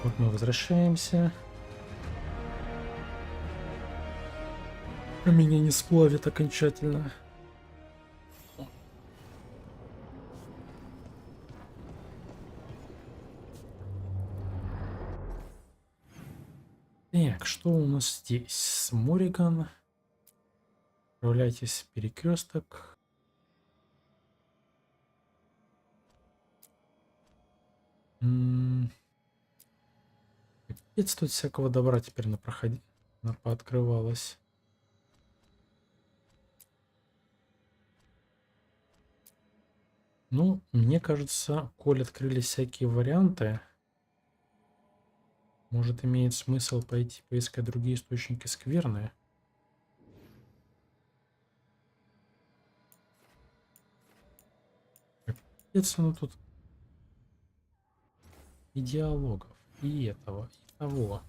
Вот мы возвращаемся. Меня не сплавит окончательно. Так, что у нас здесь? Мориган. Отправляйтесь в перекресток. Капец, тут всякого добра теперь пооткрывалось. Ну, мне кажется, коль открылись всякие варианты, может, имеет смысл пойти поискать другие источники скверны. Капец, оно тут и диалогов, и этого, и того.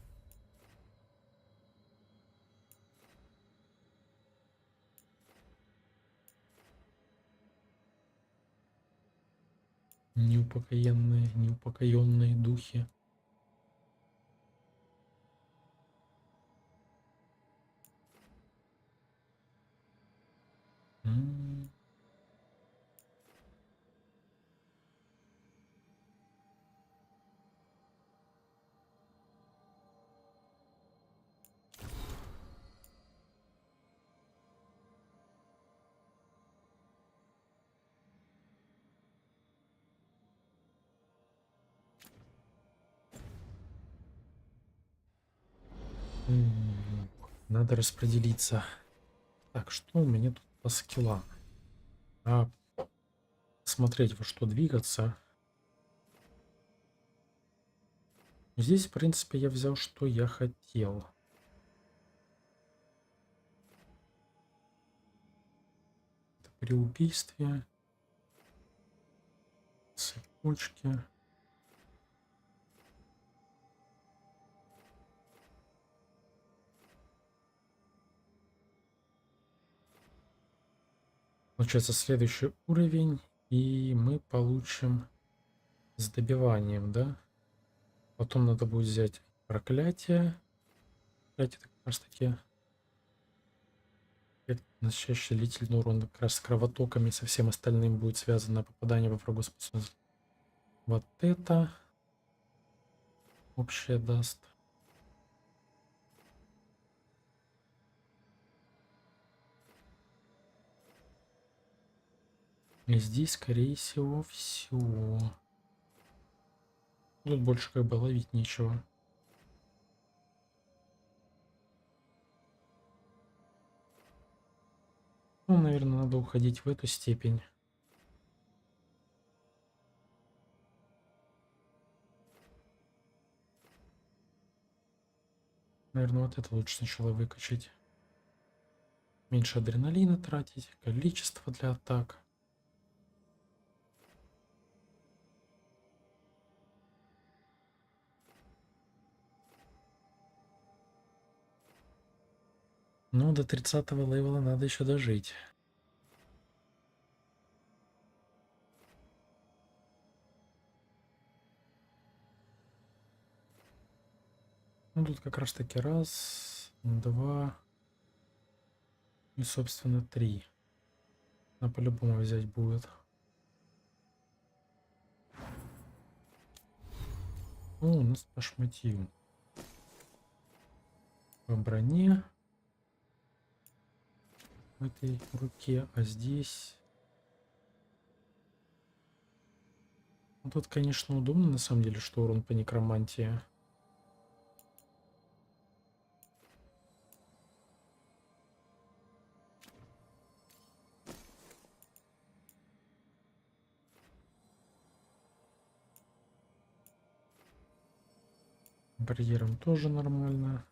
Неупокоенные духи. Надо распределиться. Так, что у меня тут по скиллам? Смотреть, во что двигаться. Здесь, в принципе, я взял, что я хотел. Это при убийстве. Цепочки. Получается, следующий уровень. И мы получим с добиванием, да? Потом надо будет взять проклятие. Проклятие как раз таки наносящий длительный урон как раз с кровотоками, со всем остальным будет связано попадание во врагу способность. Вот это общее даст. И здесь, скорее всего, все. Тут больше как бы ловить нечего. Ну, наверное, надо уходить в эту степень. Наверное, вот это лучше сначала выкачать. Меньше адреналина тратить, количество для атак. Ну, до 30-го левела надо еще дожить. Ну, тут как раз таки раз, два и, собственно, три. На по-любому взять будет. О, у нас по шматью. По броне. В этой руке, а здесь... Ну, тут, конечно, удобно, на самом деле, что урон по некромантии. Барьером тоже нормально.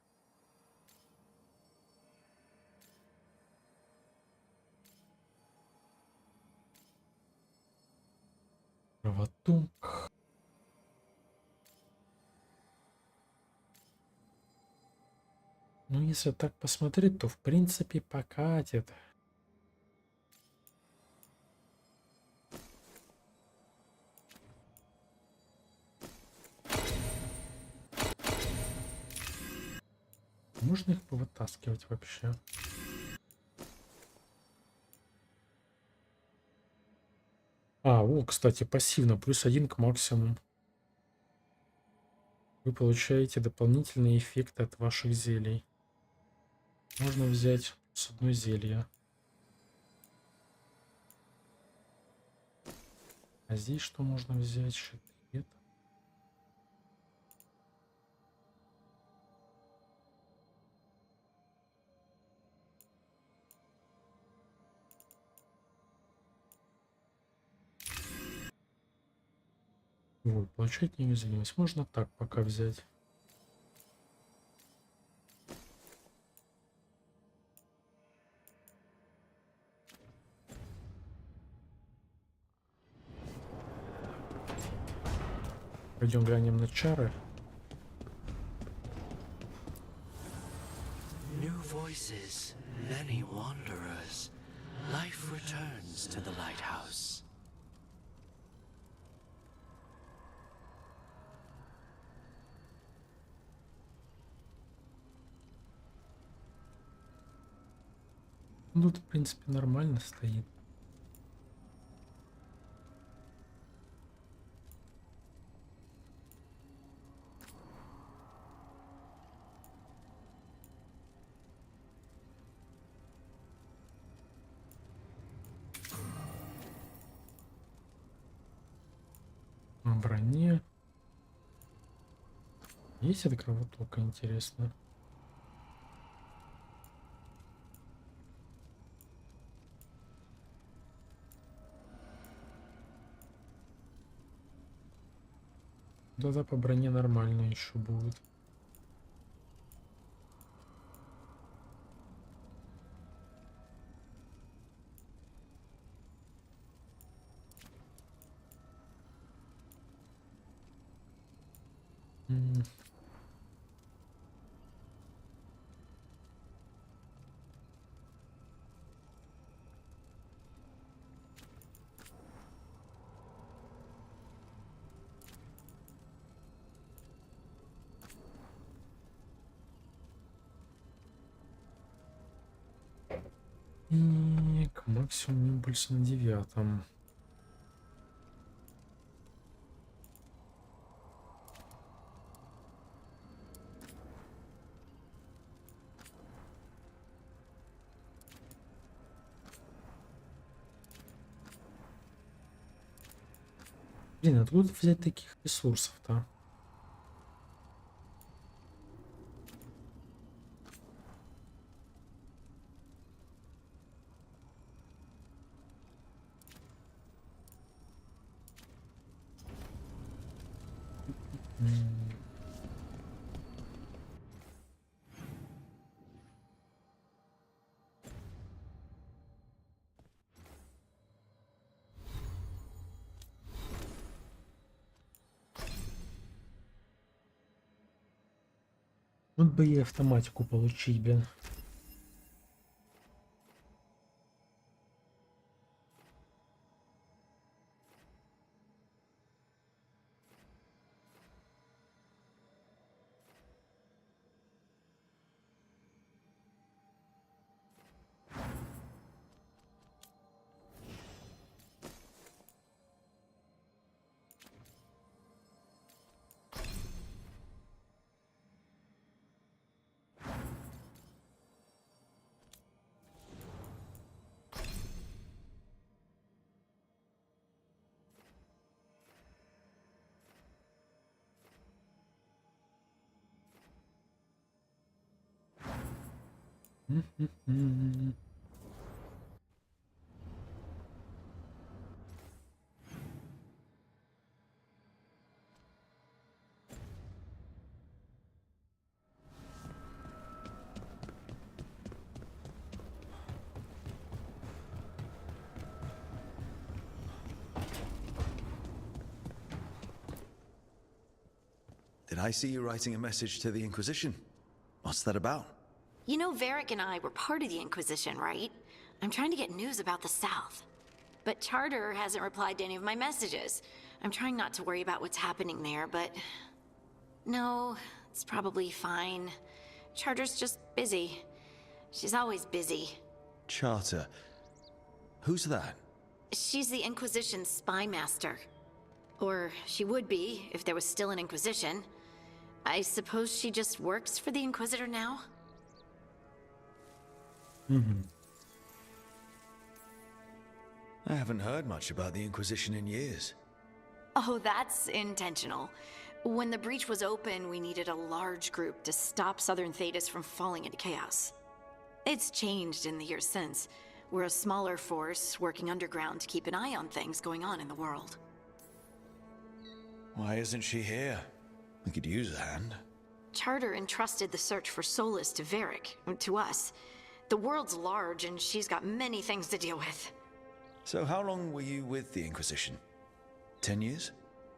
Кровоток. Ну, если так посмотреть, то в принципе покатит. можно их повытаскивать вообще? Кстати, пассивно, +1 к максимуму. Вы получаете дополнительные эффекты от ваших зелий. Можно взять с одно зелье. А здесь что можно взять? Шипит. Вот, получать неуязвимость. Можно так пока взять. Пойдем глянем на чары. New voices, many wanderers. Life returns to the lighthouse. Ну, тут, в принципе, нормально стоит. На броне. Есть эта кровотока, интересно. Да-да, по броне нормально еще будет. И к максимуму импульса на 9. Блин, откуда взять таких ресурсов-то? Вот бы и автоматику получить, блин. Did I see you writing a message to the Inquisition? What's that about? You know, Varric and I were part of the Inquisition, right? I'm trying to get news about the South. But Charter hasn't replied to any of my messages. I'm trying not to worry about what's happening there, but... No, it's probably fine. Charter's just busy. She's always busy. Charter. Who's that? She's the Inquisition's spy master. Or she would be, if there was still an Inquisition. I suppose she just works for the Inquisitor now? I haven't heard much about the Inquisition in years. Oh, that's intentional. When the breach was open, we needed a large group to stop Southern Thetis from falling into chaos. It's changed in the years since. We're a smaller force working underground to keep an eye on things going on in the world. Why isn't she here? We could use a hand. Charter entrusted the search for Solus to Varric, to us. The world's large and she's got many things to deal with. So how long were you with the Inquisition? 10 years?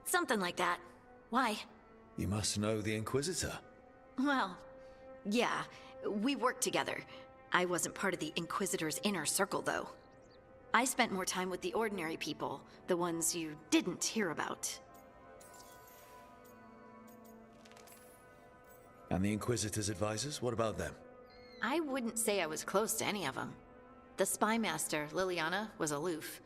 Something like that. Why? You must know the Inquisitor. Well, yeah, we worked together. I wasn't part of the Inquisitor's inner circle, though. I spent more time with the ordinary people, the ones you didn't hear about. And the Inquisitor's advisors, what about them? I wouldn't say I was close to any of them. The spy master, Liliana, was aloof.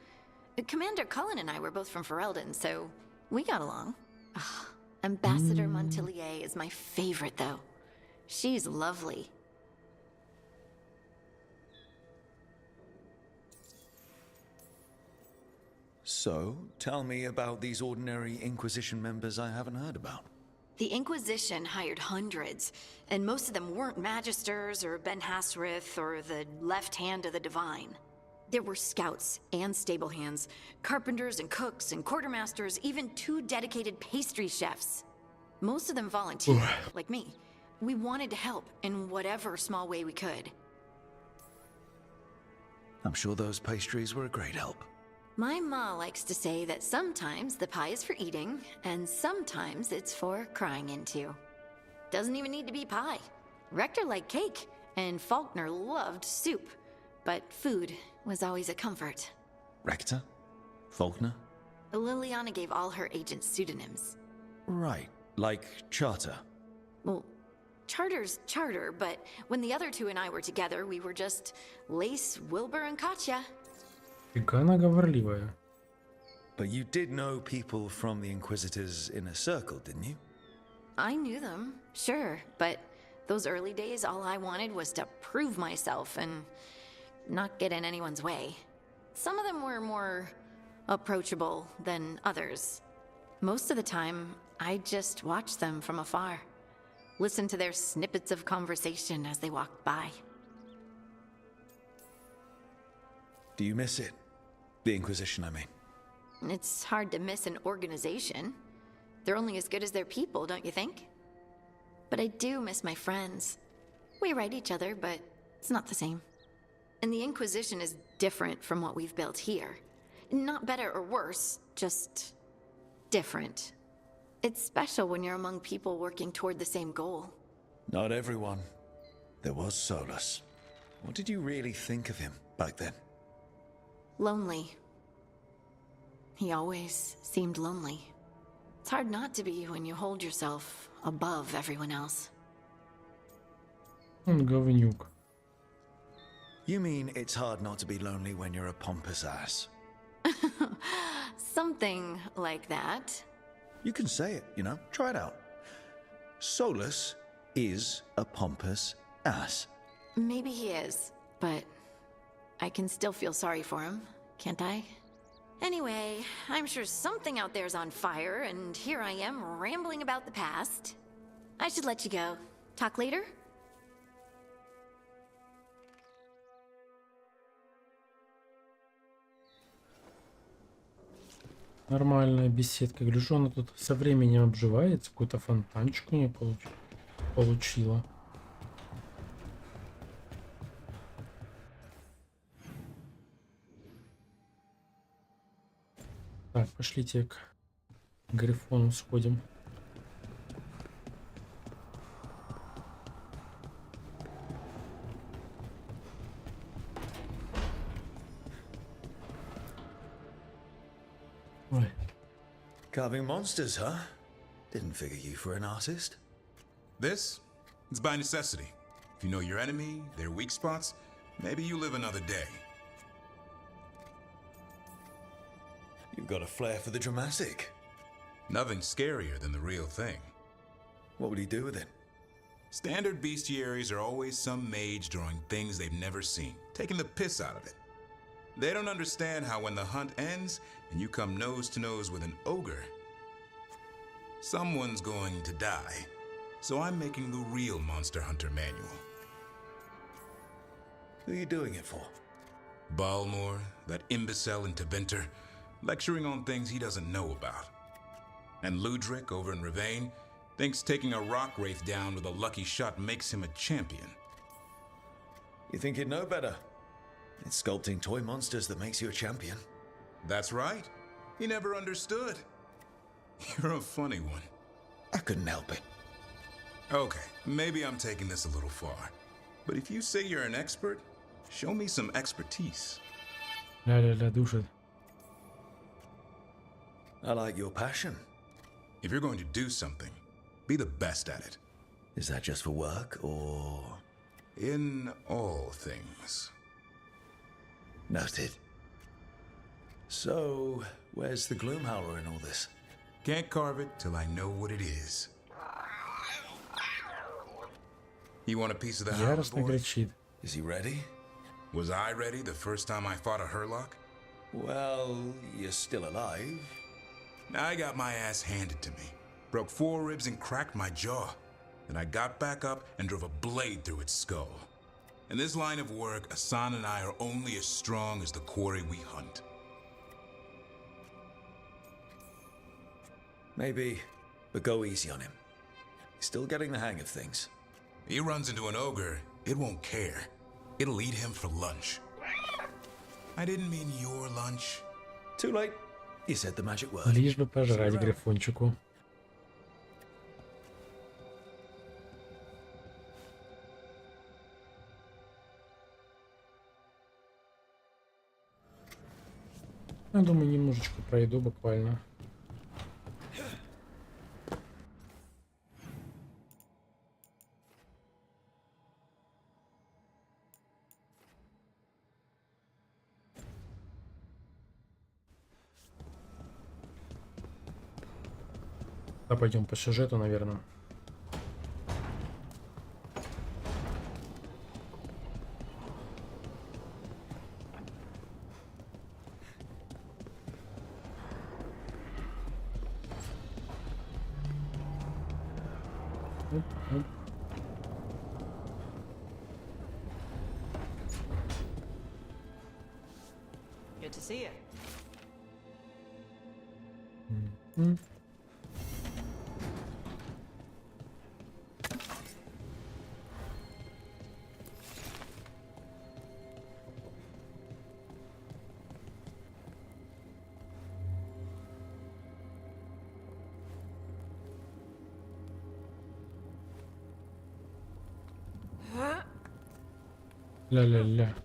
Commander Cullen and I were both from Ferelden, so we got along. Ugh, Ambassador Montilier is my favorite, though. She's lovely. So, tell me about these ordinary Inquisition members I haven't heard about. The Inquisition hired hundreds, and most of them weren't Magisters or Ben Hasrith or the left hand of the Divine. There were scouts and stable hands, carpenters and cooks and quartermasters, even 2 dedicated pastry chefs. Most of them volunteered, like me. We wanted to help in whatever small way we could. I'm sure those pastries were a great help. My ma likes to say that sometimes the pie is for eating, and sometimes it's for crying into. Doesn't even need to be pie. Rector liked cake, and Faulkner loved soup. But food was always a comfort. Rector? Faulkner? Liliana gave all her agents pseudonyms. Right, like Charter. Well, Charter's Charter, but when the other 2 and I were together, we were just Lace, Wilbur, and Katya. Фига она говорливая. But you did know people from the Inquisitor's inner circle, didn't you? I knew them, sure, but those early days, all I wanted was to prove myself and not get in anyone's way. Some of them were more approachable than others. Most of the time, I just watched them from afar, listened to their snippets of conversation as they walked by. Do you miss it? The Inquisition, I mean. It's hard to miss an organization. They're only as good as their people, don't you think? But I do miss my friends. We write each other, but it's not the same. And the Inquisition is different from what we've built here. Not better or worse, just different. It's special when you're among people working toward the same goal. Not everyone. There was Solus. What did you really think of him back then? Lonely. He always seemed lonely. It's hard not to be when you hold yourself above everyone else. Он говнюк. You mean it's hard not to be lonely when you're a pompous ass? Something like that. You can say it, you know, try it out. Solus is a pompous ass. Maybe he is, but I can still feel sorry for him, can't I? Anyway, I'm sure something out there's on fire, and here I am rambling about the past. I should let you go. Talk later? Нормальная беседка. Гляжу, она тут со временем обживается. Какой-то фонтанчик у нее получила. Так, пошлите к Грифону сходим. Ой. Carving monsters, huh? Didn't figure you for an artist. This? It's by necessity. If you know your enemy, their weak spots, maybe you live another day. You've got a flair for the dramatic. Nothing scarier than the real thing. What would he do with it? Standard bestiaries are always some mage drawing things they've never seen, taking the piss out of it. They don't understand how when the hunt ends and you come nose to nose with an ogre, someone's going to die. So I'm making the real Monster Hunter manual. Who are you doing it for? Balmor, that imbecile in Tebinter, lecturing on things he doesn't know about. And Ludric over in Ravane thinks taking a rock wraith down with a lucky shot makes him a champion. You think you'd know better? It's sculpting toy monsters that makes you a champion. That's right. He never understood. You're a funny one. I couldn't help it. Okay, maybe I'm taking this a little far. But if you say you're an expert, show me some expertise. Ля-ля-ля, душит. I like your passion. If you're going to do something, be the best at it. Is that just for work, or...? In all things. Noted. So, where's the Gloomhowler in all this? Can't carve it till I know what it is. You want a piece of the hound, Яростно boy? кричит. Is he ready? Was I ready the first time I fought a Hurlock? Well, you're still alive. I got my ass handed to me. Broke 4 ribs and cracked my jaw. Then I got back up and drove a blade through its skull. In this line of work, Asan and I are only as strong as the quarry we hunt. Maybe, but go easy on him. He's still getting the hang of things. He runs into an ogre, it won't care. It'll eat him for lunch. I didn't mean your lunch. Too late. You said the magic word. Лишь бы пожрать грифончику. Я думаю, немножечко пройду буквально. Да, пойдем по сюжету, наверное. Оп, оп. Good to see you. М. Ля-ля-ля.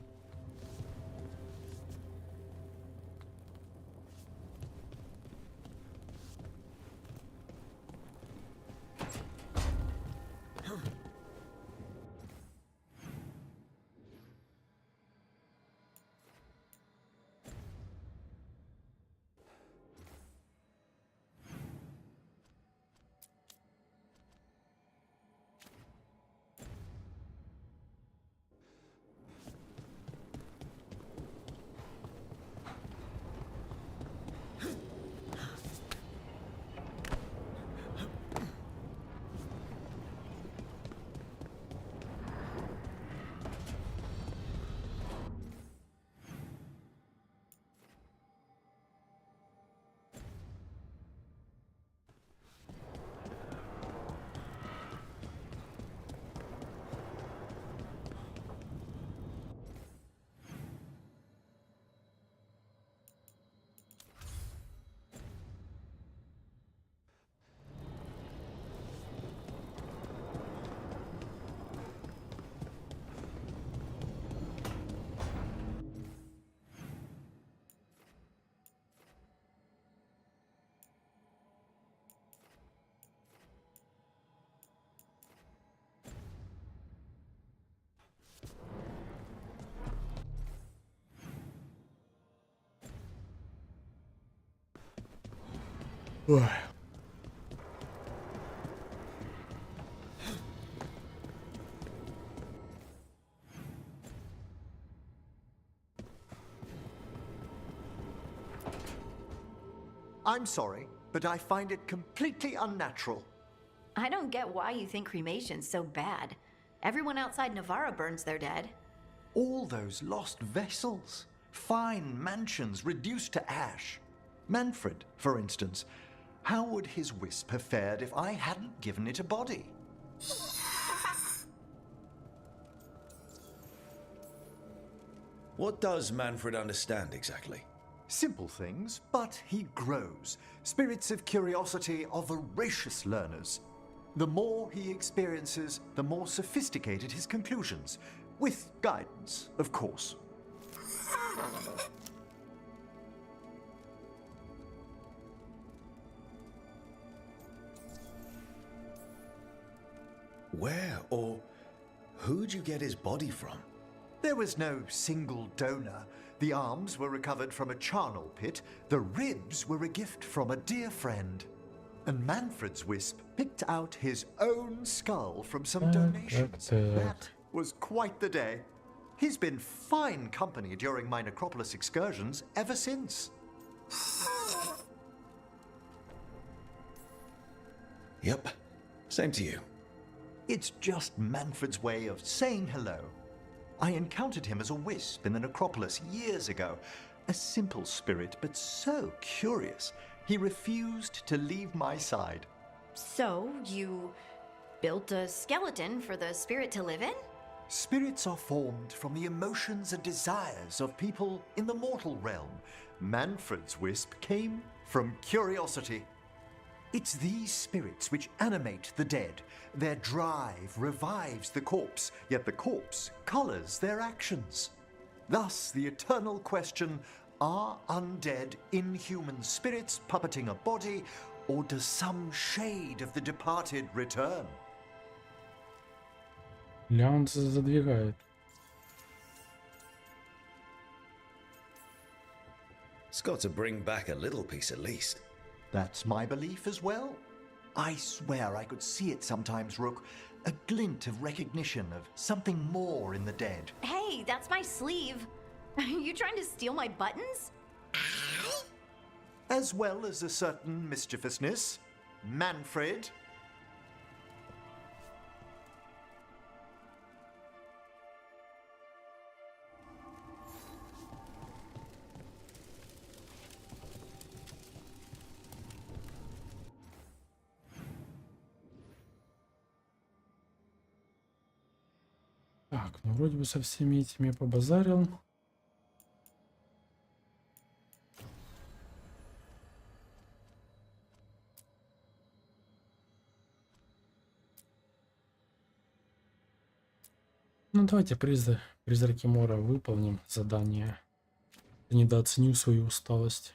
Ой. I'm sorry, but I find it completely unnatural. I don't get why you think cremation's so bad. Everyone outside Navarra burns their dead. All those lost vessels, fine mansions reduced to ash. Manfred, for instance, how would his wisp have fared if I hadn't given it a body? What does Manfred understand exactly? Simple things, but he grows. Spirits of curiosity are voracious learners. The more he experiences, the more sophisticated his conclusions. With guidance, of course. Where or who'd you get his body from? There was no single donor. The arms were recovered from a charnel pit. The ribs were a gift from a dear friend. And Manfred's wisp picked out his own skull from some donations. That was quite the day. He's been fine company during my necropolis excursions ever since. Yep, same to you. It's just Manfred's way of saying hello. I encountered him as a wisp in the necropolis years ago. A simple spirit, but so curious. He refused to leave my side. So, you built a skeleton for the spirit to live in? Spirits are formed from the emotions and desires of people in the mortal realm. Manfred's wisp came from curiosity. It's these spirits which animate the dead. Their drive revives the corpse, yet the corpse colors their actions. Thus, the eternal question, are undead inhuman spirits puppeting a body, or does some shade of the departed return? Ляун задвигает. It's got to bring back a little piece at least. That's my belief as well. I swear I could see it sometimes, Rook. A glint of recognition of something more in the dead. Hey, that's my sleeve. Are you trying to steal my buttons? As well as a certain mischievousness. Manfred. Так, ну вроде бы со всеми этими побазарил. Ну давайте призраки Мора выполним задание. Я недооценил свою усталость.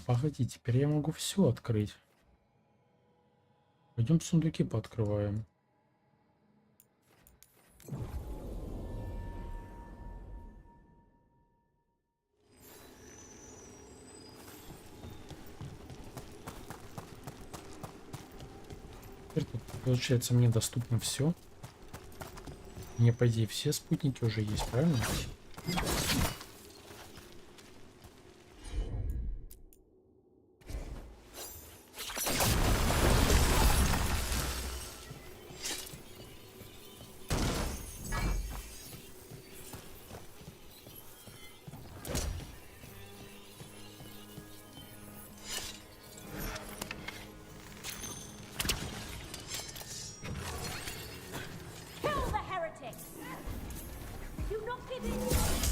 Погоди, теперь я могу все открыть. Пойдем сундуки пооткрываем. Теперь тут, получается, мне доступно все. Мне, по идее, все спутники уже есть, правильно? Kill the heretics! Do not give in!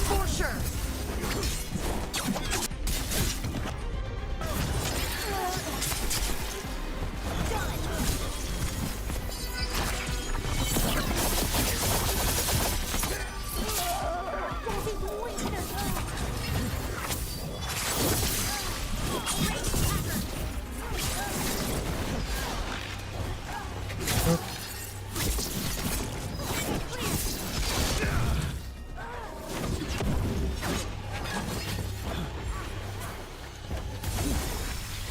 For sure.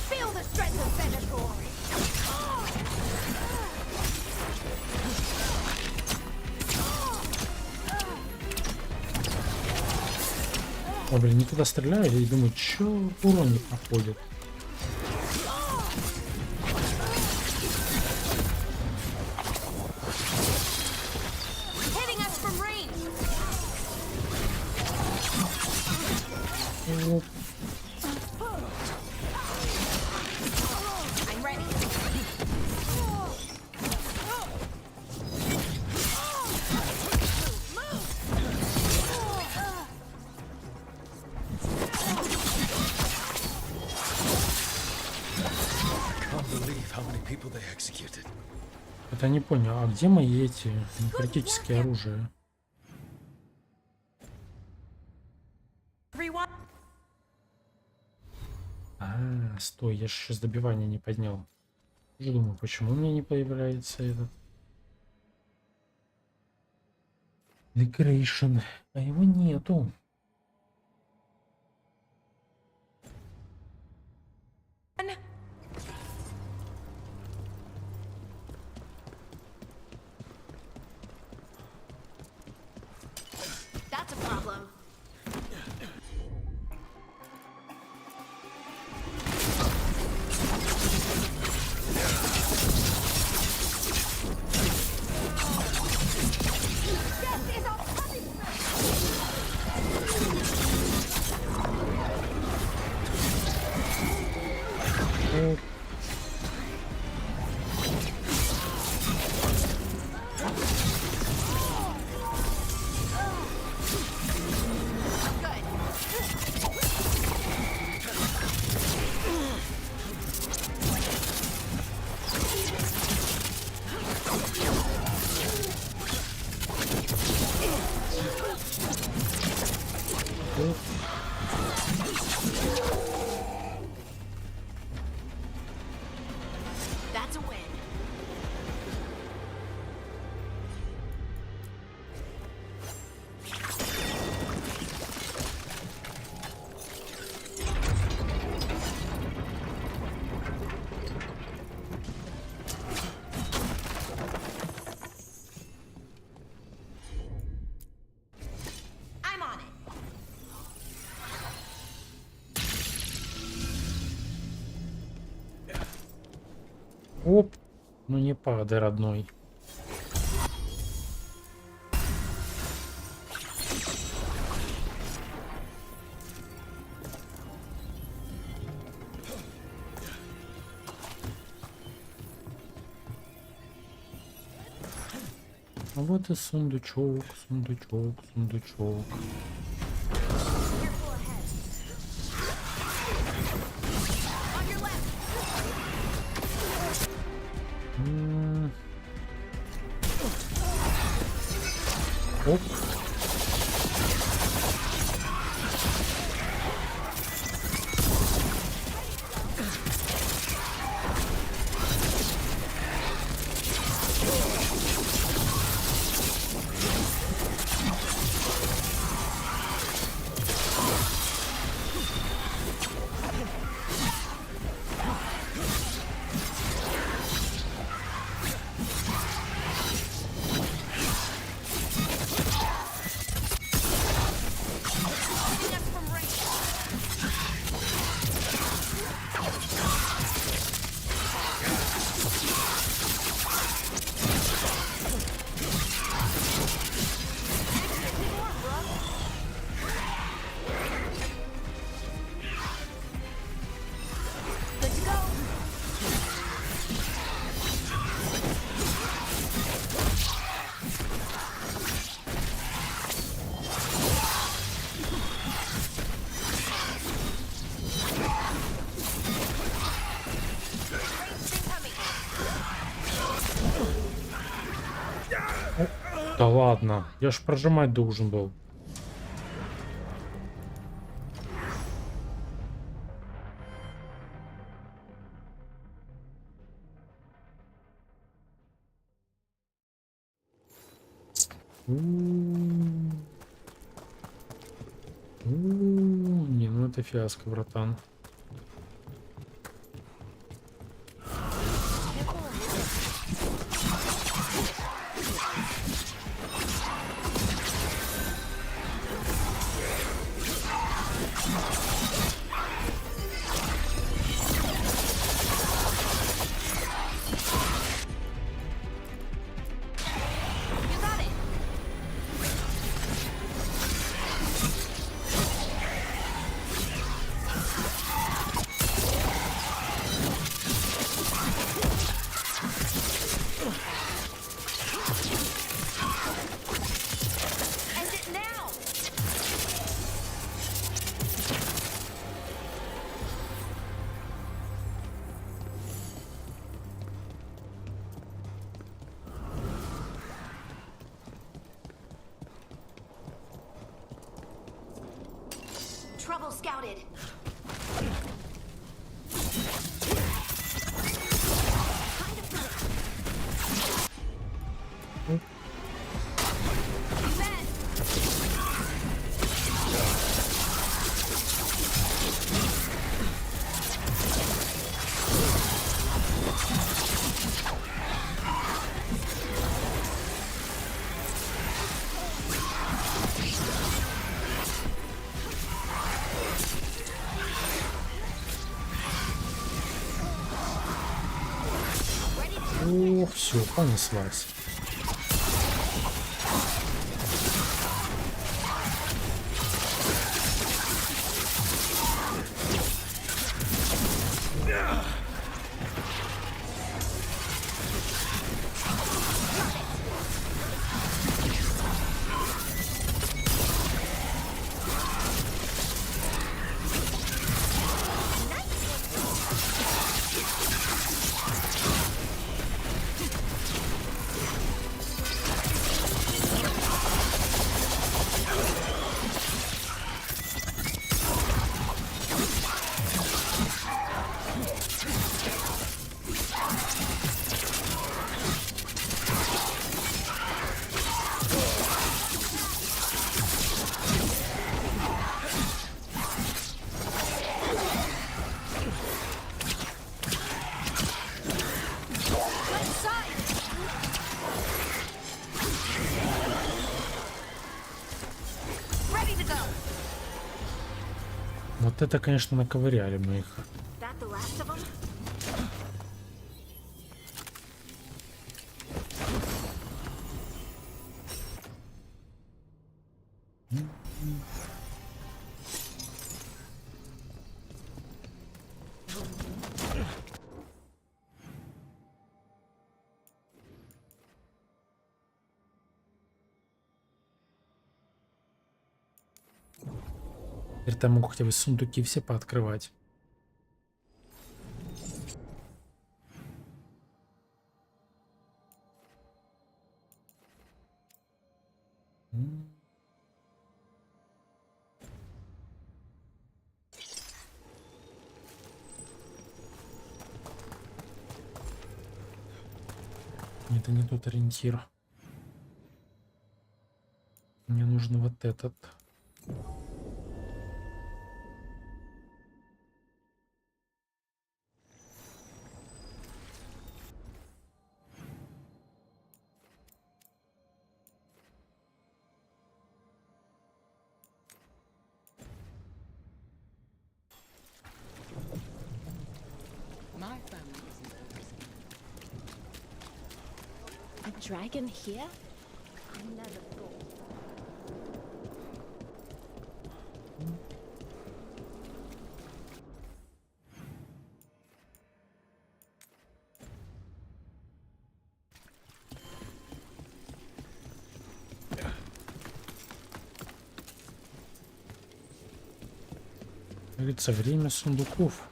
Feel the strength of Veilguard. О, блин, не туда стреляю и думаю, чё урон не проходит. Hitting us from range. Оп. I'm ready. Can't believe how many people they executed. Это не понял, а где мои эти критические оружия? Everyone. А, стой, я же сейчас добивание не поднял. Я думаю, почему у меня не появляется этот Decoration, а его нету. That's a problem. That's a win. I'm on it. Оп, ну не падай, родной. А вот и сундучок, сундучок, сундучок. On your left. Оп. Да ладно, я ж прожимать должен был. Не, ну это фиаско, братан. You got it. End it now. Trouble scouted. You bet. Ох, все, понеслась. Ready to go. Вот это, конечно, наковыряли мы их. That the last of them? Теперь там могу хотя бы сундуки все пооткрывать. Это не тот ориентир. Мне нужен вот этот. A dragon here? I never thought. Говорится, время сундуков.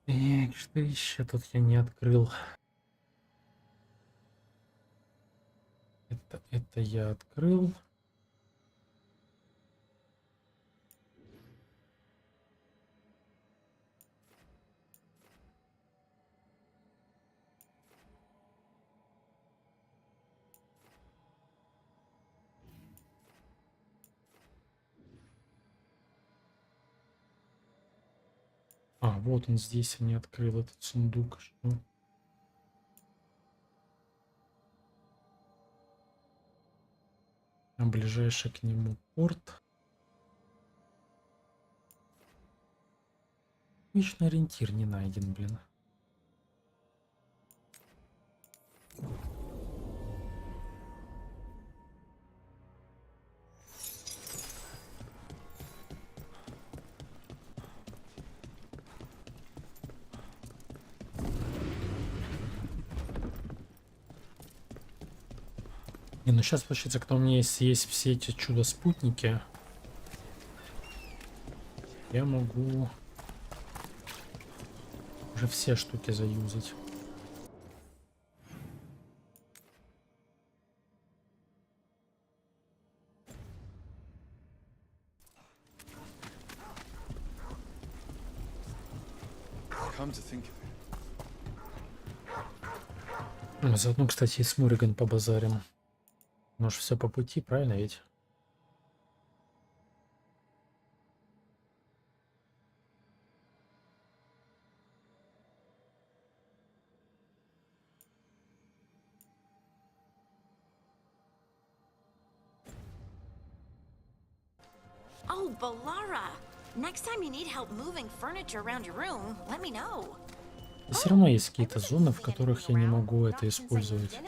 Так, что еще тут я не открыл? Это я открыл. А, вот он здесь, я не открыл этот сундук. Что? А ближайший к нему порт. Личный ориентир не найден, блин. Не, ну сейчас получается, когда у меня есть все эти чудо-спутники, я могу уже все штуки заюзать. Заодно, кстати, и с Муриган побазарим. Может, все по пути, правильно ведь? Oh, Balara! Next time you need help moving furniture around your room, let me know. И все равно есть какие-то зоны, в которых я не могу это использовать.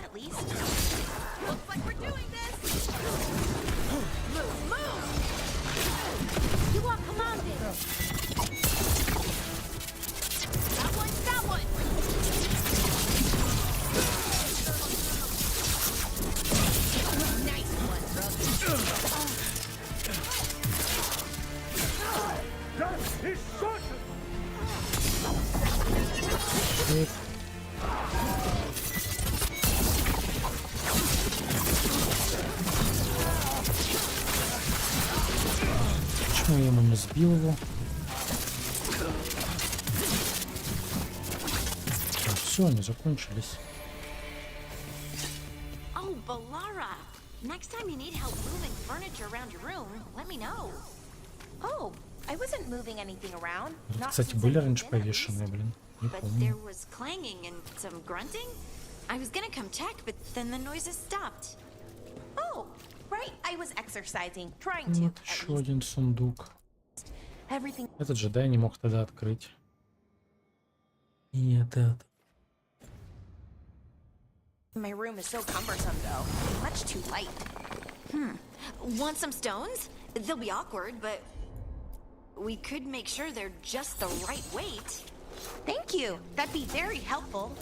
Почему я ему не сбил его? Все, они закончились. Oh, Balara! Next time you need help moving furniture around your room, let me know. Oh, I wasn't moving anything around. Not Кстати, since были I've раньше been, at least. повешенные, блин. Не But помню. there was clanging and some grunting. I was gonna come check, but then the noises stopped. Oh, right. I was exercising, trying to. Вот At еще least. один сундук. Everything. Этот же, да, я не мог тогда открыть. И этот. My room is so cumbersome, though. Much too light. Want some stones? They'll be awkward, but we could make sure they're just the right weight. Thank you. That'd be very helpful.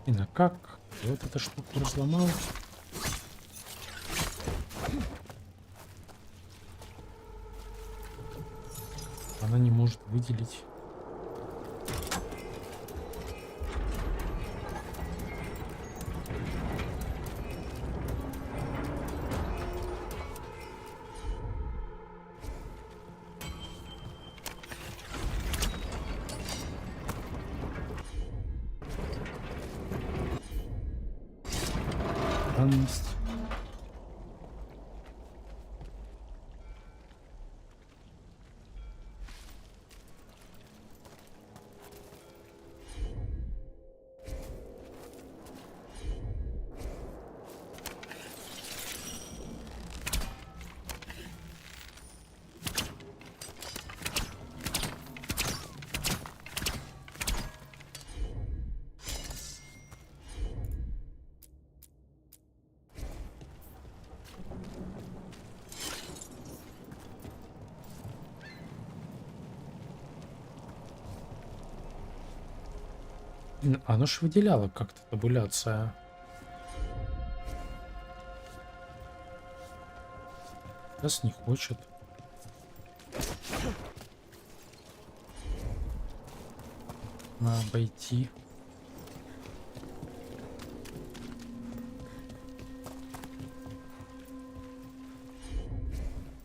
И на как? Я вот эту штуку разломал. Она не может выделить. странность. Оно ж выделяло как-то табуляция. Сейчас не хочет. Надо обойти.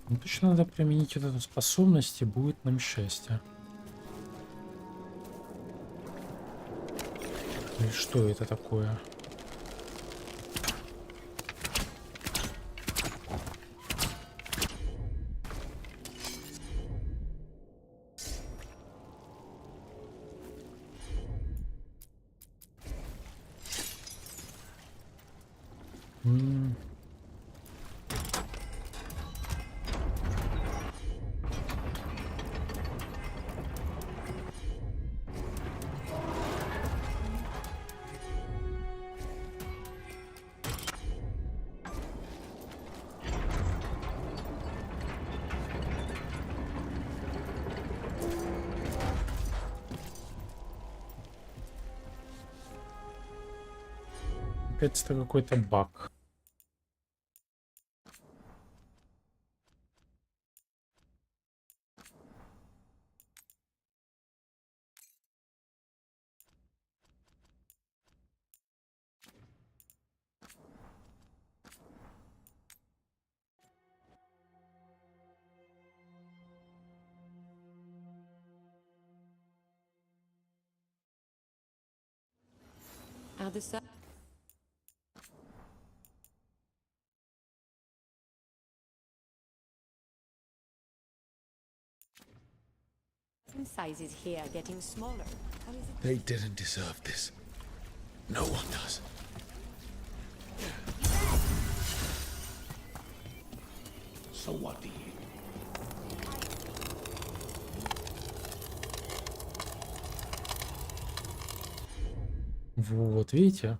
Ну, точно надо применить вот эту способность, и будет нам счастье. Или что это такое? Опять-то какой-то баг. Sizes here getting smaller. How is it? They didn't deserve this. No one does. So what do you? Вот, видите?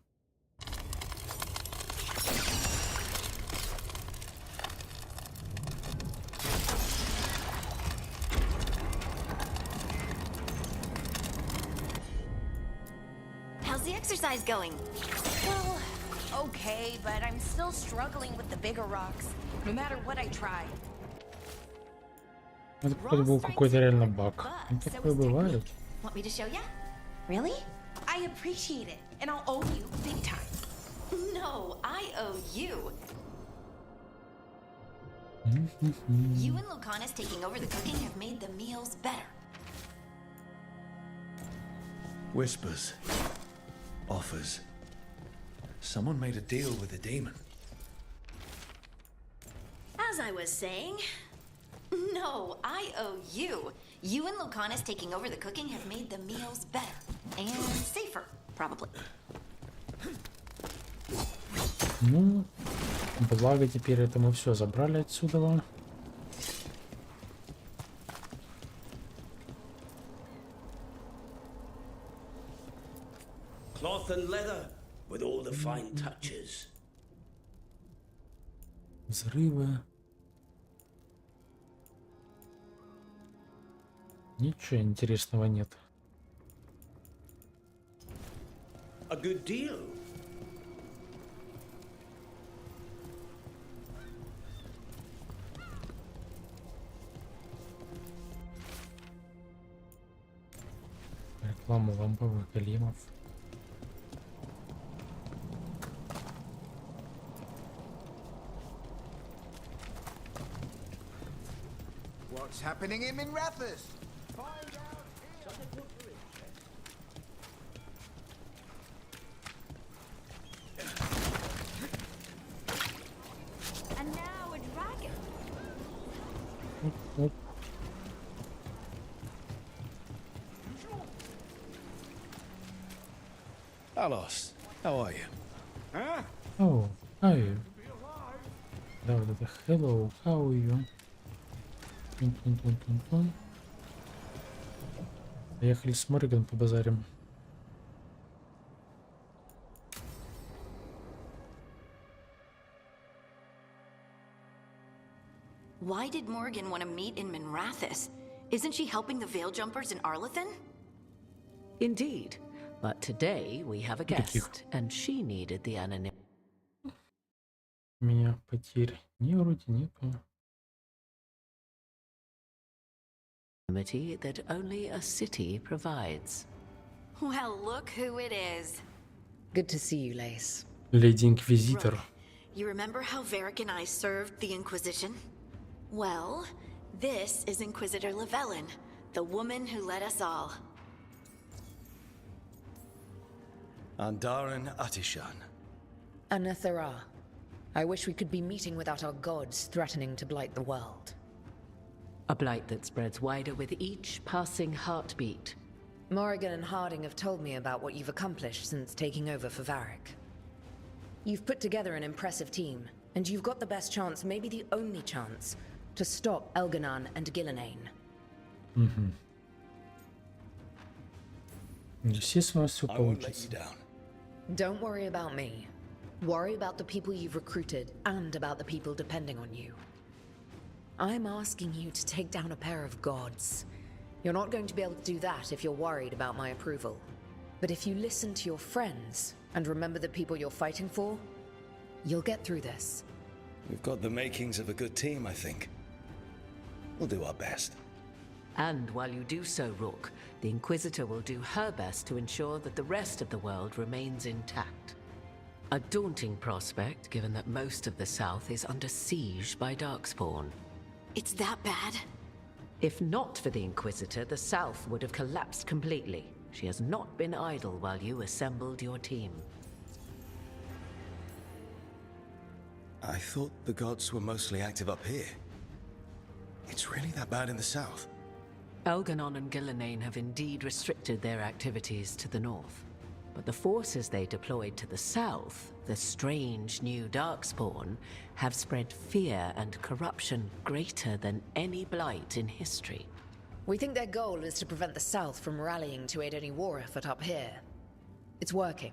How's the exercise going? Well, okay, but I'm still struggling with the bigger rocks, no matter what I try. Это походу был какой-то реально баг. Ну, такое бывает. Want me to show ya? Really? I appreciate it, and I'll owe you big time. No, I owe you. You and Lucanus taking over the cooking have made the meals better. Whispers. Offers. Someone made a deal with a demon. As I was saying, no, I owe you. You and Lucanus taking over the cooking have made the meals better. And safer, probably. Ну, благо теперь это мы все забрали отсюда. Cloth and leather with all the fine touches. Взрывы. Ничего интересного нет. A good deal. Реклама ламповых големов. What's happening in Minrathous? Оп. Alos, how are you? Оу, how are you? Да, вот это hello, how are you? Тун-тун-тун-тун-тун. Поехали с Морган по базарям. Why did Morgan want to meet in Minrathis? Isn't she helping the Veil Jumpers in Arlathan? Indeed. But today we have a guest, and she needed the anonymity У меня потерь вроде нету. that only a city provides. Well, look who it is. Good to see you, Lace. Леди Инквизитор. Rook, you remember how Varric and I served the Inquisition? Well, this is Inquisitor Llewellyn, the woman who led us all. Andaran Atishan. Anathara. I wish we could be meeting without our gods threatening to blight the world. A blight that spreads wider with each passing heartbeat. Morrigan and Harding have told me about what you've accomplished since taking over for Varric. You've put together an impressive team, and you've got the best chance, maybe the only chance, to stop Elganon and Gillenane. Естественно, все I won't let получится. you down. Don't worry about me. Worry about the people you've recruited and about the people depending on you. I'm asking you to take down a pair of gods. You're not going to be able to do that if you're worried about my approval. But if you listen to your friends and remember the people you're fighting for, you'll get through this. We've got the makings of a good team, I think. We'll do our best. And while you do so, Rook, the Inquisitor will do her best to ensure that the rest of the world remains intact. A daunting prospect, given that most of the South is under siege by Darkspawn. It's that bad? If not for the Inquisitor, the South would have collapsed completely. She has not been idle while you assembled your team. I thought the gods were mostly active up here. It's really that bad in the south. Elganon and Gillenane have indeed restricted their activities to the north. But the forces they deployed to the south, the strange new Darkspawn, have spread fear and corruption greater than any blight in history. We think their goal is to prevent the South from rallying to aid any war effort up here. It's working.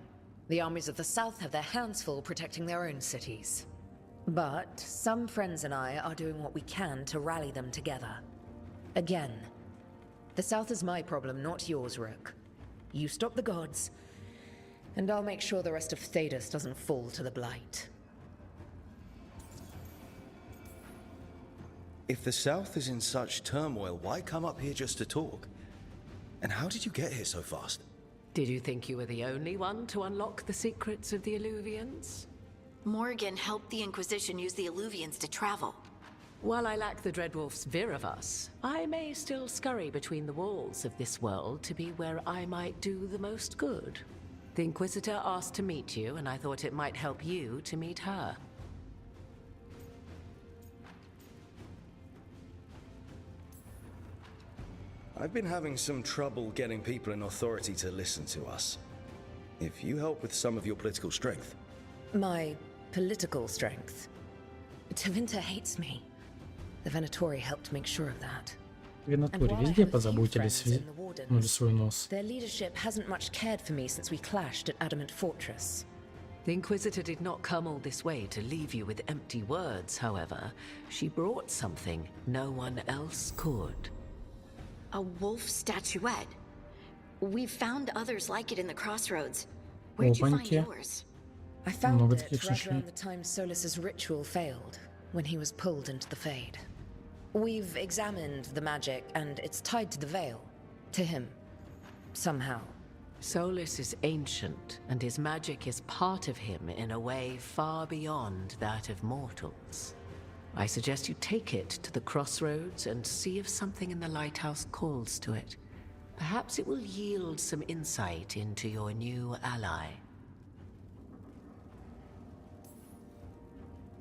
The armies of the South have their hands full protecting their own cities. But some friends and I are doing what we can to rally them together. Again, the South is my problem, not yours, Rook. You stop the gods, and I'll make sure the rest of Thedas doesn't fall to the blight. If the south is in such turmoil, why come up here just to talk? And how did you get here so fast? Did you think you were the only one to unlock the secrets of the Illuvians? Morgan helped the Inquisition use the Illuvians to travel. While I lack the Dreadwolf's Viravus, I may still scurry between the walls of this world to be where I might do the most good. The Inquisitor asked to meet you, and I thought it might help you to meet her. I've been having some trouble getting people in authority to listen to us. If you help with some of your political strength. My political strength. Tevinter hates me. The Venatori helped make sure of that. Венатуре везде позаботились, ну, свой нос. Their leadership hasn't much cared for me since we clashed at Adamant Fortress. The Inquisitor did not come all this way to leave you with empty words, however. She brought something no one else could. A wolf statuette. We've found others like it in the crossroads. Where'd you find Опаньки. yours? I found Много it таких right шишей. around the time Solus's ritual failed, when he was pulled into the Fade. We've examined the magic, and it's tied to the Veil. To him. Somehow. Solus is ancient, and his magic is part of him in a way far beyond that of mortals. I suggest you take it to the crossroads and see if something in the lighthouse calls to it. Perhaps it will yield some insight into your new ally.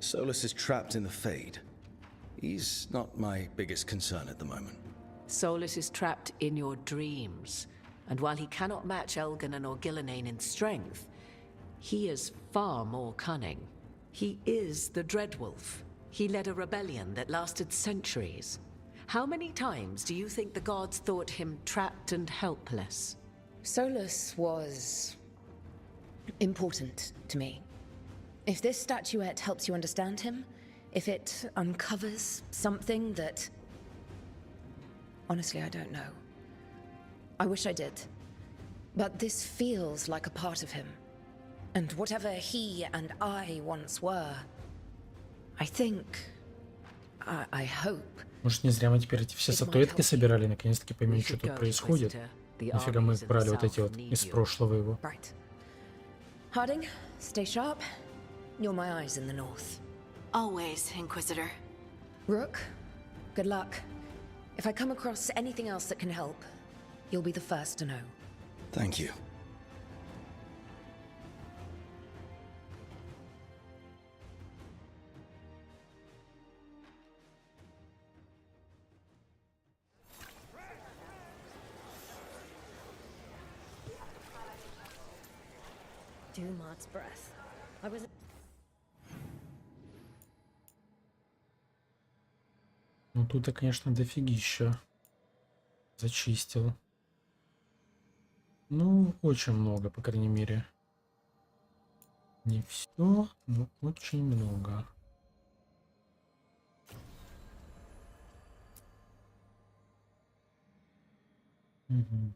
Solus is trapped in the Fade. He's not my biggest concern at the moment. Solus is trapped in your dreams, and while he cannot match Elganon or Gillenane in strength, he is far more cunning. He is the Dreadwolf. He led a rebellion that lasted centuries. How many times do you think the gods thought him trapped and helpless? Solus was important to me. If this statuette helps you understand him, if it uncovers something that... Honestly, I don't know. I wish I did. But this feels like a part of him. And whatever he and I once were, I think... I hope... Может, не зря мы теперь эти все статуэтки собирали, наконец-таки поймем, что тут происходит. Нафига мы брали вот эти вот из прошлого его. Right. Harding, stay sharp. You're my eyes in the north. Always, Inquisitor. Rook, good luck. If I come across anything else that can help, you'll be the first to know. Thank you. Dumont breath. I was... Ну тут, конечно, дофигища зачистил. Ну, очень много, по крайней мере. Не все, но очень много. Угу.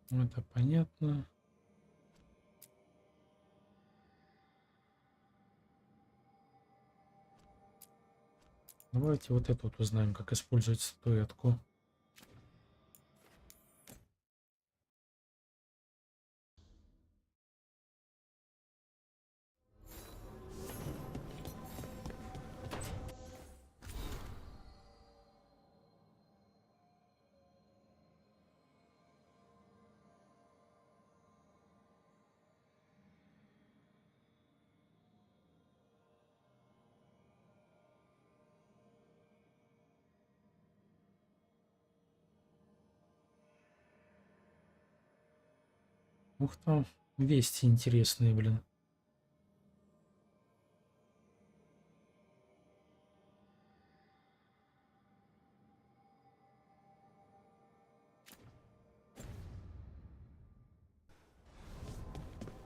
Это понятно. Давайте вот это вот узнаем, как использовать статуэтку. Ух там, вести интересные, блин.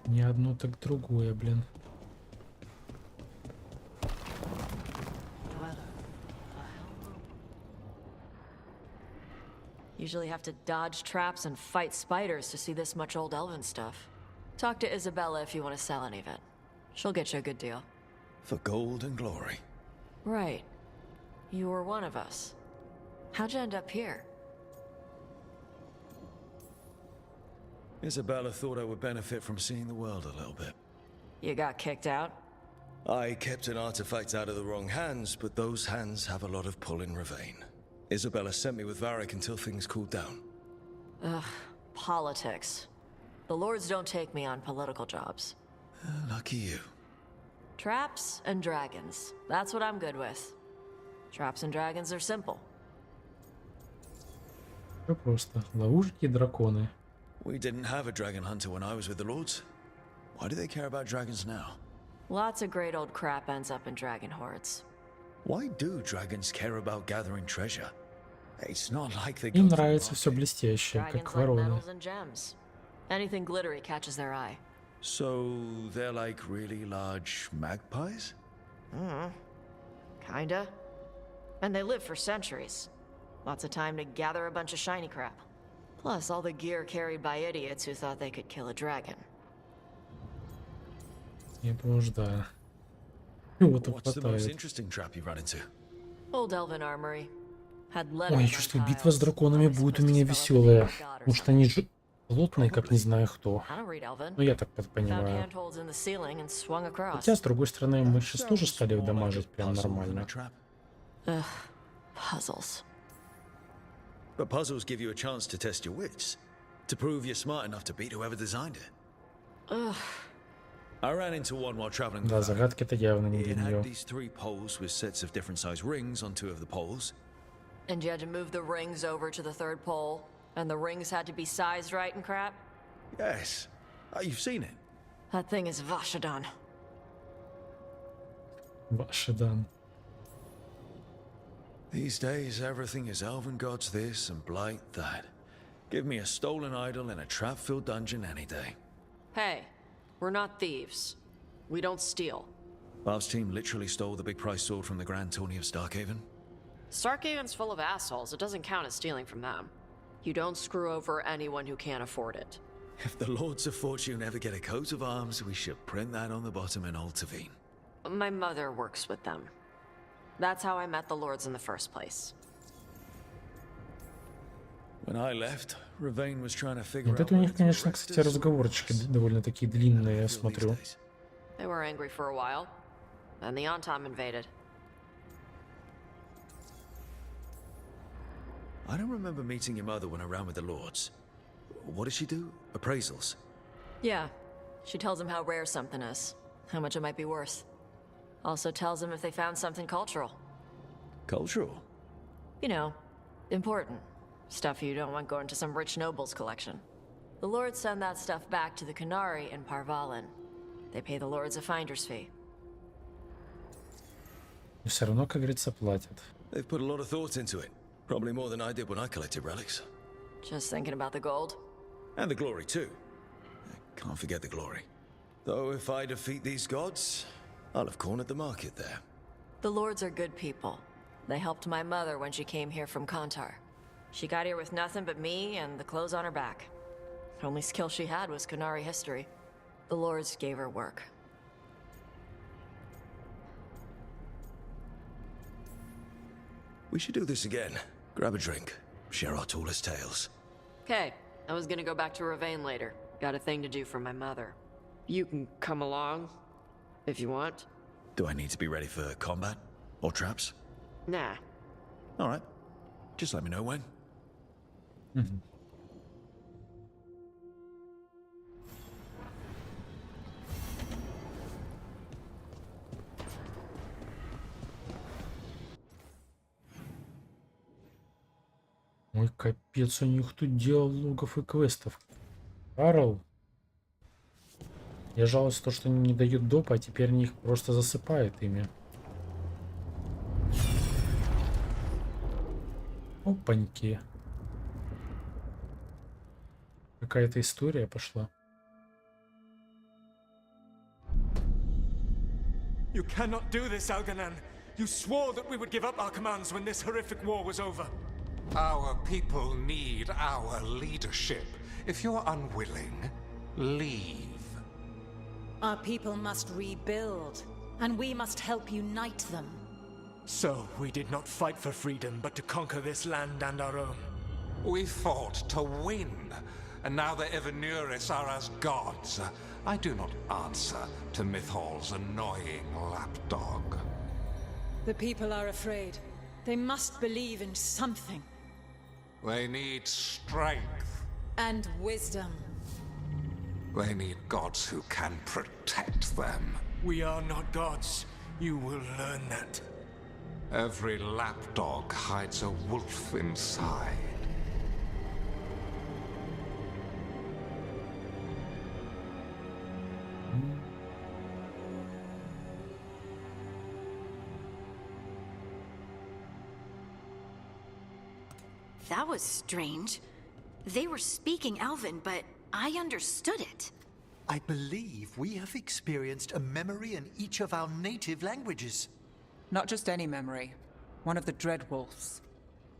Не одно, так другое, блин. Usually have to dodge traps and fight spiders to see this much old elven stuff. Talk to Isabella if you want to sell any of it. She'll get you a good deal. For gold and glory. Right. You were one of us. How'd you end up here? Isabella thought I would benefit from seeing the world a little bit. You got kicked out? I kept an artifact out of the wrong hands, but those hands have a lot of pull in Ravane. Isabella sent me with Varric until things cooled down. Ugh, politics. The lords don't take me on political jobs. Lucky you. Traps and dragons. That's what I'm good with. Traps and dragons are simple. Все просто. Ловушки и драконы. We didn't have a dragon hunter when I was with the lords. Why do they care about dragons now? Lots of great old crap ends up in dragon hordes. Why do dragons care about gathering treasure? It's not like they Им go to the нравится все market. блестящее, Dragons как like вороны. metals and gems. Anything glittery catches their eye. So they're like really large magpies? Kinda. And they live for centuries. Lots of time to gather a bunch of shiny crap. Plus all the gear carried by idiots who thought they could kill a dragon. Это уж да. Чего-то What's the most хватает. interesting trap you've run into? Old elven armory. Had Ой, letters я on чувствую, tiles. битва с драконами Probably будет у supposed to меня spell a веселая. god or Потому что они же плотные, как не знаю кто. I don't read elven. Ну, я так Found понимаю. handholds in the ceiling and swung across. Хотя, с другой стороны, мы сейчас тоже стали их дамажить прям нормально. Trap? Ugh, puzzles. But puzzles give you a chance to test your wits, to prove you're smart enough to beat whoever designed it. Ugh. I ran into one while traveling. Да, загадки-то явно не для It had нее. these 3 poles with sets of different size rings on 2 of the poles. And you had to move the rings over to the 3rd pole, and the rings had to be sized right and crap? Yes. You've seen it. That thing is Vashadan. Вашидан. These days, everything is elven gods this and blight that. Give me a stolen idol in a trap-filled dungeon any day. Hey, we're not thieves. We don't steal. Bob's team literally stole the big prize sword from the Grand Tourney of Starkhaven. Starkhaven's full of assholes. It doesn't count as stealing from them. You don't screw over anyone who can't afford it. If the Lords of Fortune ever get a coat of arms, we should print that on the bottom in Old Tavine. My mother works with them. That's how I met the Lords in the first place. When I left, Ravane was trying to figure Вот out это у них, where to конечно, arrest кстати, us. разговорчики довольно такие длинные, я смотрю. They were angry for a while. Then the Antam invaded. I don't remember meeting your mother when around with the Lords. What does she do? Appraisals? Yeah. She tells them how rare something is, how much it might be worth. Also tells them if they found something cultural. Cultural? You know, important. Stuff you don't want going to some rich noble's collection. The Lords send that stuff back to the Canari in Parvalin. They pay the Lords a finder's fee. Но все равно, как говорится, платят. They've put a lot of thought into it. Probably more than I did when I collected relics. Just thinking about the gold? And the glory, too. Can't forget the glory. Though if I defeat these gods, I'll have cornered the market there. The Lords are good people. They helped my mother when she came here from Kantar. She got here with nothing but me and the clothes on her back. Only skill she had was Canari history. The Lords gave her work. We should do this again. Grab a drink. Share our tallest tales. Okay, I was gonna go back to Ravane later. Got a thing to do for my mother. You can come along, if you want. Do I need to be ready for combat? Or traps? Nah. Alright. Just let me know when. Ой, капец, у них тут диалогов и квестов. Карл. Я жалуюсь то, что они не дают доп, а теперь они их просто засыпают ими. Опаньки. Какая-то история пошла. You cannot do this, Alganan. You swore that we would give up our commands when this horrific war was over. Our people need our leadership. If you're unwilling, leave. Our people must rebuild, and we must help unite them. So, we did not fight for freedom, but to conquer this land and our own. We fought to win, and now the Evanuris are as gods. I do not answer to Mythal's annoying lapdog. The people are afraid. They must believe in something. They need strength. And wisdom. They need gods who can protect them. We are not gods. You will learn that. Every lapdog hides a wolf inside. That was strange. They were speaking Elven, but I understood it. I believe we have experienced a memory in each of our native languages. Not just any memory. One of the Dreadwolves.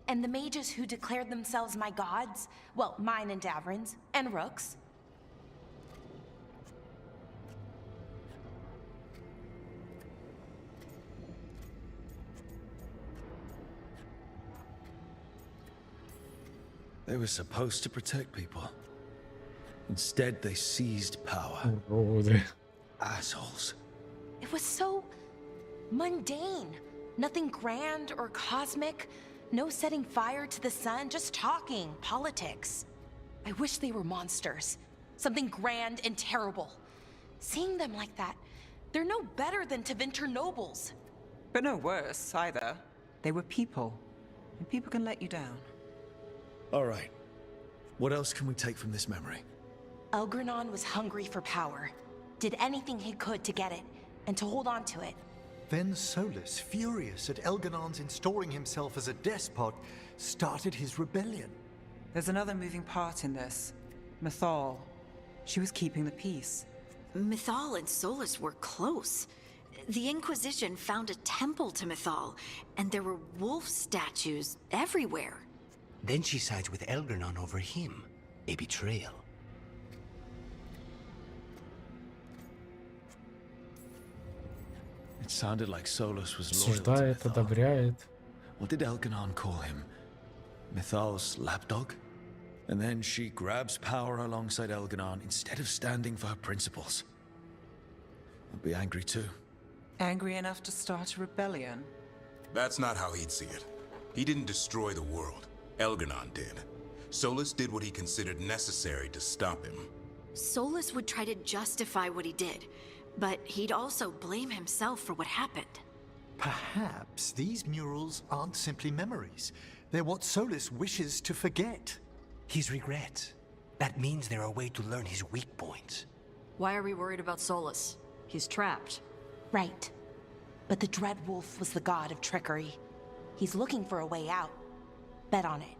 And the mages who declared themselves my gods? Well, mine and Davrin's, and Rook's. They were supposed to protect people. Instead, they seized power. Assholes. It was so mundane. Nothing grand or cosmic. No setting fire to the sun, just talking, politics. I wish they were monsters. Something grand and terrible. Seeing them like that, they're no better than Tevinter nobles. But no worse, either. They were people. And people can let you down. All right. What else can we take from this memory? Elgranon was hungry for power. Did anything he could to get it, and to hold on to it. Then Solus, furious at Elganon's installing himself as a despot, started his rebellion. There's another moving part in this. Mythal. She was keeping the peace. Mythal and Solus were close. The Inquisition found a temple to Mythal, and there were wolf statues everywhere. Then she sides with Elgranon over him. A betrayal. It sounded like Solus was loyal to Осуждает, Mythal. одобряет. What did Elganon call him? Mythal's lapdog? And then she grabs power alongside Elganon instead of standing for her principles. I'd be angry too. Angry enough to start a rebellion? That's not how he'd see it. He didn't destroy the world. Elganon did. Solus did what he considered necessary to stop him. Solus would try to justify what he did, but he'd also blame himself for what happened. Perhaps these murals aren't simply memories. They're what Solus wishes to forget. His regrets. That means they're a way to learn his weak points. Why are we worried about Solus? He's trapped. Right. But the Dread Wolf was the god of trickery. He's looking for a way out. Bet on it.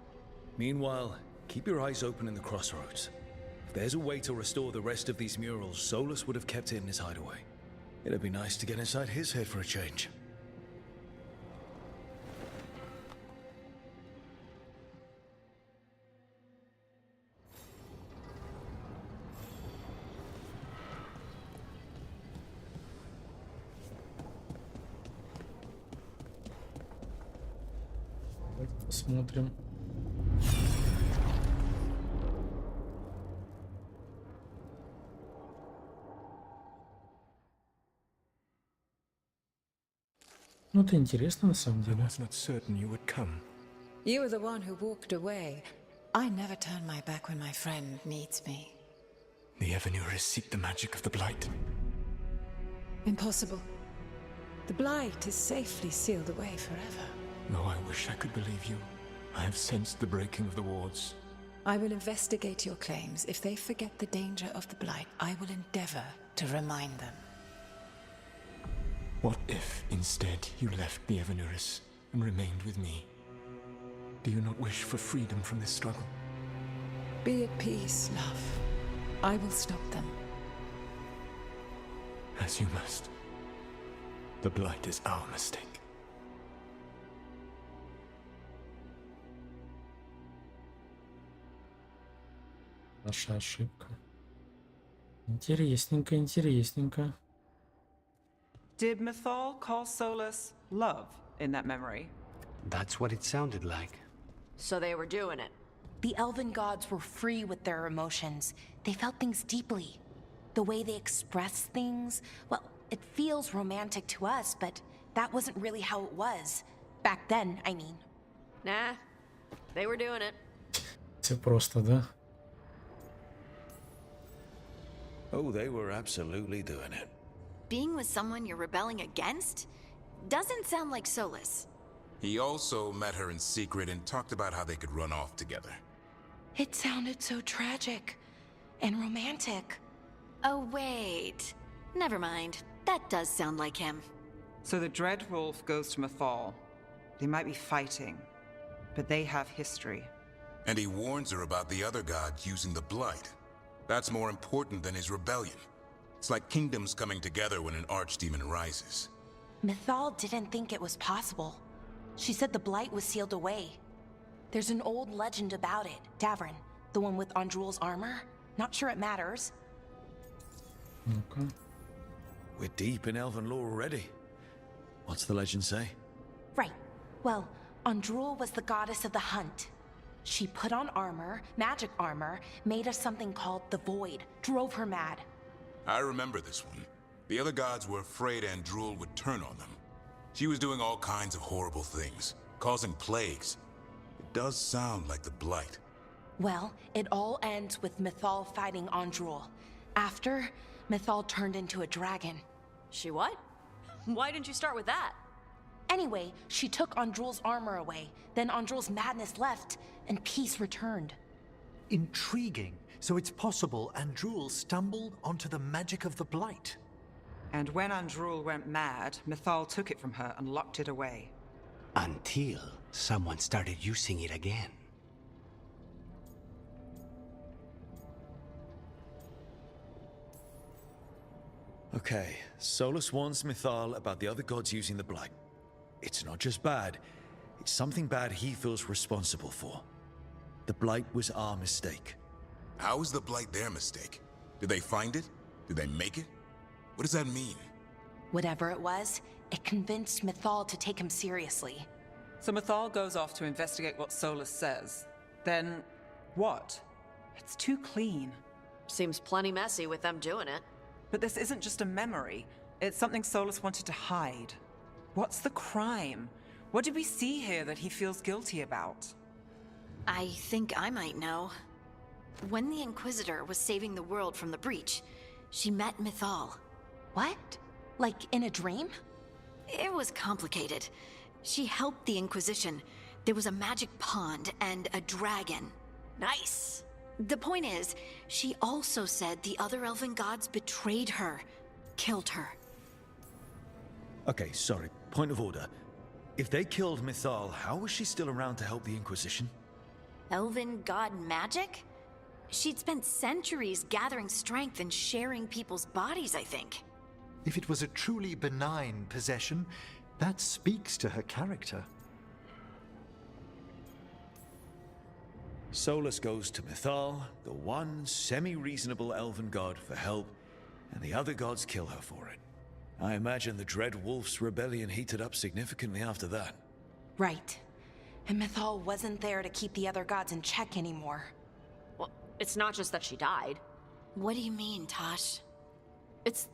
Meanwhile, keep your eyes open in the crossroads. If there's a way to restore the rest of these murals, Solus would have kept it in his hideaway. It'd be nice to get inside his head for a change. Давайте посмотрим. Ну, это интересно на самом деле. You were the one who walked away. I never turn my back when my friend needs me. The Evanuris seek the magic of the Blight. Impossible. The Blight is safely sealed away forever. Oh, I wish I could believe you. I have sensed the breaking of the wards. I will investigate your claims. If they forget the danger of the Blight, I will endeavor to remind them. What if, instead, you left the Evanuris and remained with me? Do you not wish for freedom from this struggle? Be at peace, love. I will stop them. As you must. The Blight is our mistake. Наша ошибка. Интересненько, интересненько. Did Mythal call Solus love in that memory? That's what it sounded like. So they were doing it. The elven gods were free with their emotions. They felt things deeply. The way they express things, well, it feels romantic to us, but that wasn't really how it was. Back then, I mean. Nah, they were doing it. Все просто, да? Oh, they were absolutely doing it. Being with someone you're rebelling against doesn't sound like Solus. He also met her in secret and talked about how they could run off together. It sounded so tragic and romantic. Oh, wait. Never mind. That does sound like him. So the Dread Wolf goes to Mythal. They might be fighting, but they have history. And he warns her about the other gods using the Blight. That's more important than his rebellion. It's like kingdoms coming together when an archdemon rises. Mythal didn't think it was possible. She said the Blight was sealed away. There's an old legend about it. Davrin, the one with Andrul's armor. Not sure it matters. Ну-ка. We're deep in elven lore already. What's the legend say? Right. Well, Andrul was the goddess of the hunt. She put on armor, magic armor, made of something called the Void, drove her mad. I remember this one. The other gods were afraid Andrul would turn on them. She was doing all kinds of horrible things. causing plagues. It does sound like the Blight. Well, it all ends with Mythal fighting Andrul. After, Mythal turned into a dragon. She what? Why didn't you start with that? Anyway, she took Andrul's armor away. Then Andrul's madness left, and peace returned. Intriguing. So it's possible Andrul stumbled onto the magic of the Blight. And when Andrul went mad, Mythal took it from her and locked it away. Until someone started using it again. Okay, Solus warns Mythal about the other gods using the Blight. It's not just bad, it's something bad he feels responsible for. The Blight was our mistake. How is the Blight their mistake? Did they find it? Did they make it? What does that mean? Whatever it was, it convinced Mythal to take him seriously. So Mythal goes off to investigate what Solus says. Then, what? It's too clean. Seems plenty messy with them doing it. But this isn't just a memory. It's something Solus wanted to hide. What's the crime? What did we see here that he feels guilty about? I think I might know. When the Inquisitor was saving the world from the breach, she met Mythal. What? Like in a dream? It was complicated. She helped the Inquisition. There was a magic pond and a dragon. Nice! The point is, she also said the other elven gods betrayed her, killed her. Okay, sorry, point of order. If they killed Mythal, how was she still around to help the Inquisition? Elven god magic? She'd spent centuries gathering strength and sharing people's bodies, I think. If it was a truly benign possession, that speaks to her character. Solus goes to Mythal, the one semi-reasonable elven god, for help, and the other gods kill her for it. I imagine the Dread Wolf's rebellion heated up significantly after that. Right. And Mythal wasn't there to keep the other gods in check anymore. Well, it's not just that she died. What do you mean, Tosh? It's...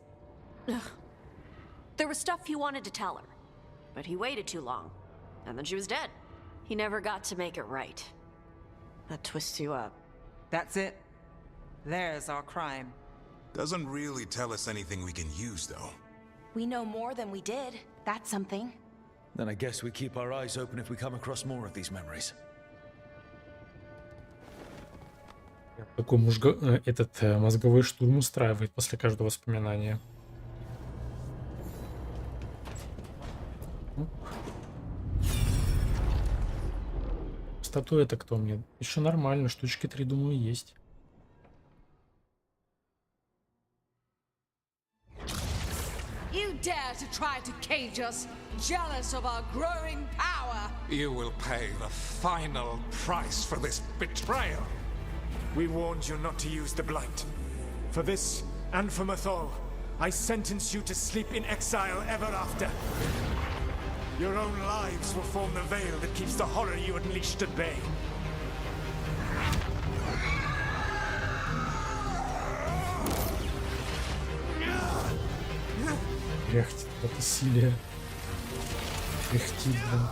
Ugh. There was stuff he wanted to tell her, but he waited too long, and then she was dead. He never got to make it right. That twists you up. That's it. There's our crime. Doesn't really tell us anything we can use, though. We know more than we did. That's something. Then I guess we keep our eyes open if we come across more of these memories. Такой этот мозговой штурм устраивает после каждого воспоминания. Статуя это кто мне? Еще нормально, штучки 3, думаю, есть. You dare to try to cage us, jealous of our growing power. You will pay the final price for this betrayal. We warned you not to use the Blight. For this, and for Mythal, I sentence you to sleep in exile ever after. Your own lives will form the veil that keeps the horror you unleashed at bay. Кряхтит от усилия. Кряхтит, блин.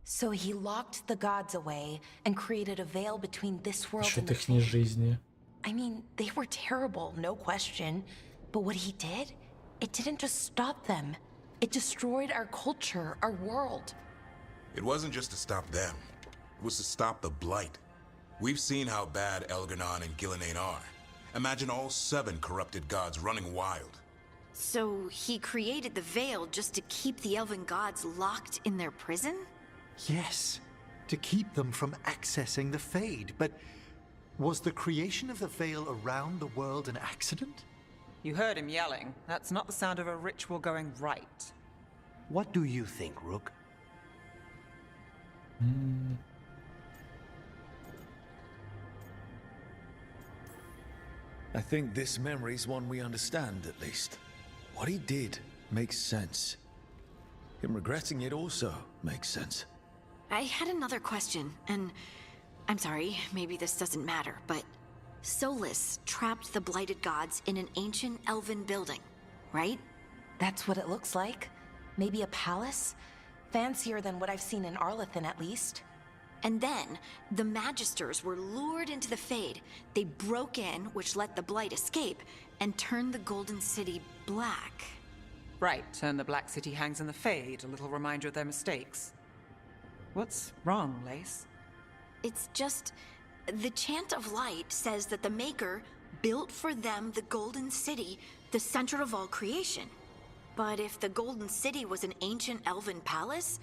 So he locked the gods away and created a veil between this world and Счет the их жизни. I mean, they were terrible, no question. But what he did, it didn't just stop them. It destroyed our culture, our world. It wasn't just to stop them. It was to stop the Blight. We've seen how bad Elganon and Gillenane are. Imagine all 7 corrupted gods running wild. So he created the veil just to keep the elven gods locked in their prison? Yes, to keep them from accessing the Fade. But was the creation of the veil around the world an accident? You heard him yelling. That's not the sound of a ritual going right. What do you think, Rook? I think this memory's one we understand, at least. What he did makes sense. Him regretting it also makes sense. I had another question, and I'm sorry, maybe this doesn't matter, but Solus trapped the blighted gods in an ancient elven building, right? That's what it looks like. Maybe a palace? Fancier than what I've seen in Arlethan, at least. And then, the Magisters were lured into the Fade. They broke in, which let the Blight escape, and turned the Golden City black. Right, and the Black City hangs in the Fade, a little reminder of their mistakes. What's wrong, Lace? It's just... the Chant of Light says that the Maker built for them the Golden City, the center of all creation. But if the Golden City was an ancient elven palace,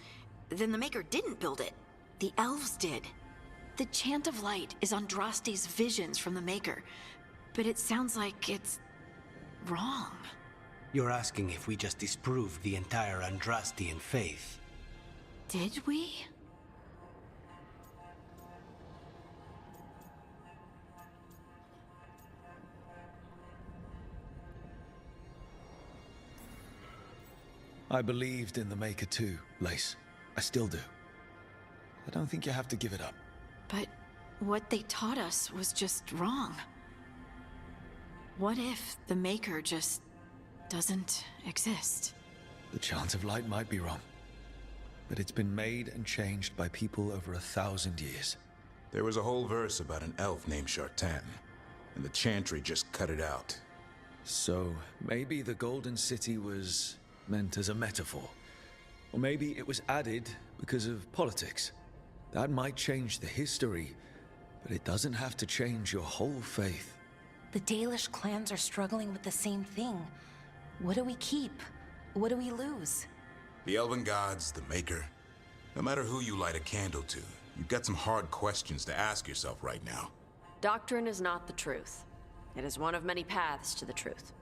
then the Maker didn't build it. The elves did. The Chant of Light is Andraste's visions from the Maker, but it sounds like it's wrong. You're asking if we just disproved the entire Andrastian faith. Did we? I believed in the Maker too, Lace. I still do. I don't think you have to give it up. But what they taught us was just wrong. What if the Maker just doesn't exist? The Chant of Light might be wrong, but it's been made and changed by people over 1,000 years. There was a whole verse about an elf named Shartan, and the Chantry just cut it out. So maybe the Golden City was meant as a metaphor. Or maybe it was added because of politics. That might change the history, but it doesn't have to change your whole faith. The Dalish clans are struggling with the same thing. What do we keep? What do we lose? The Elven Gods, the Maker. No matter who you light a candle to, you've got some hard questions to ask yourself right now. Doctrine is not the truth. It is one of many paths to the truth.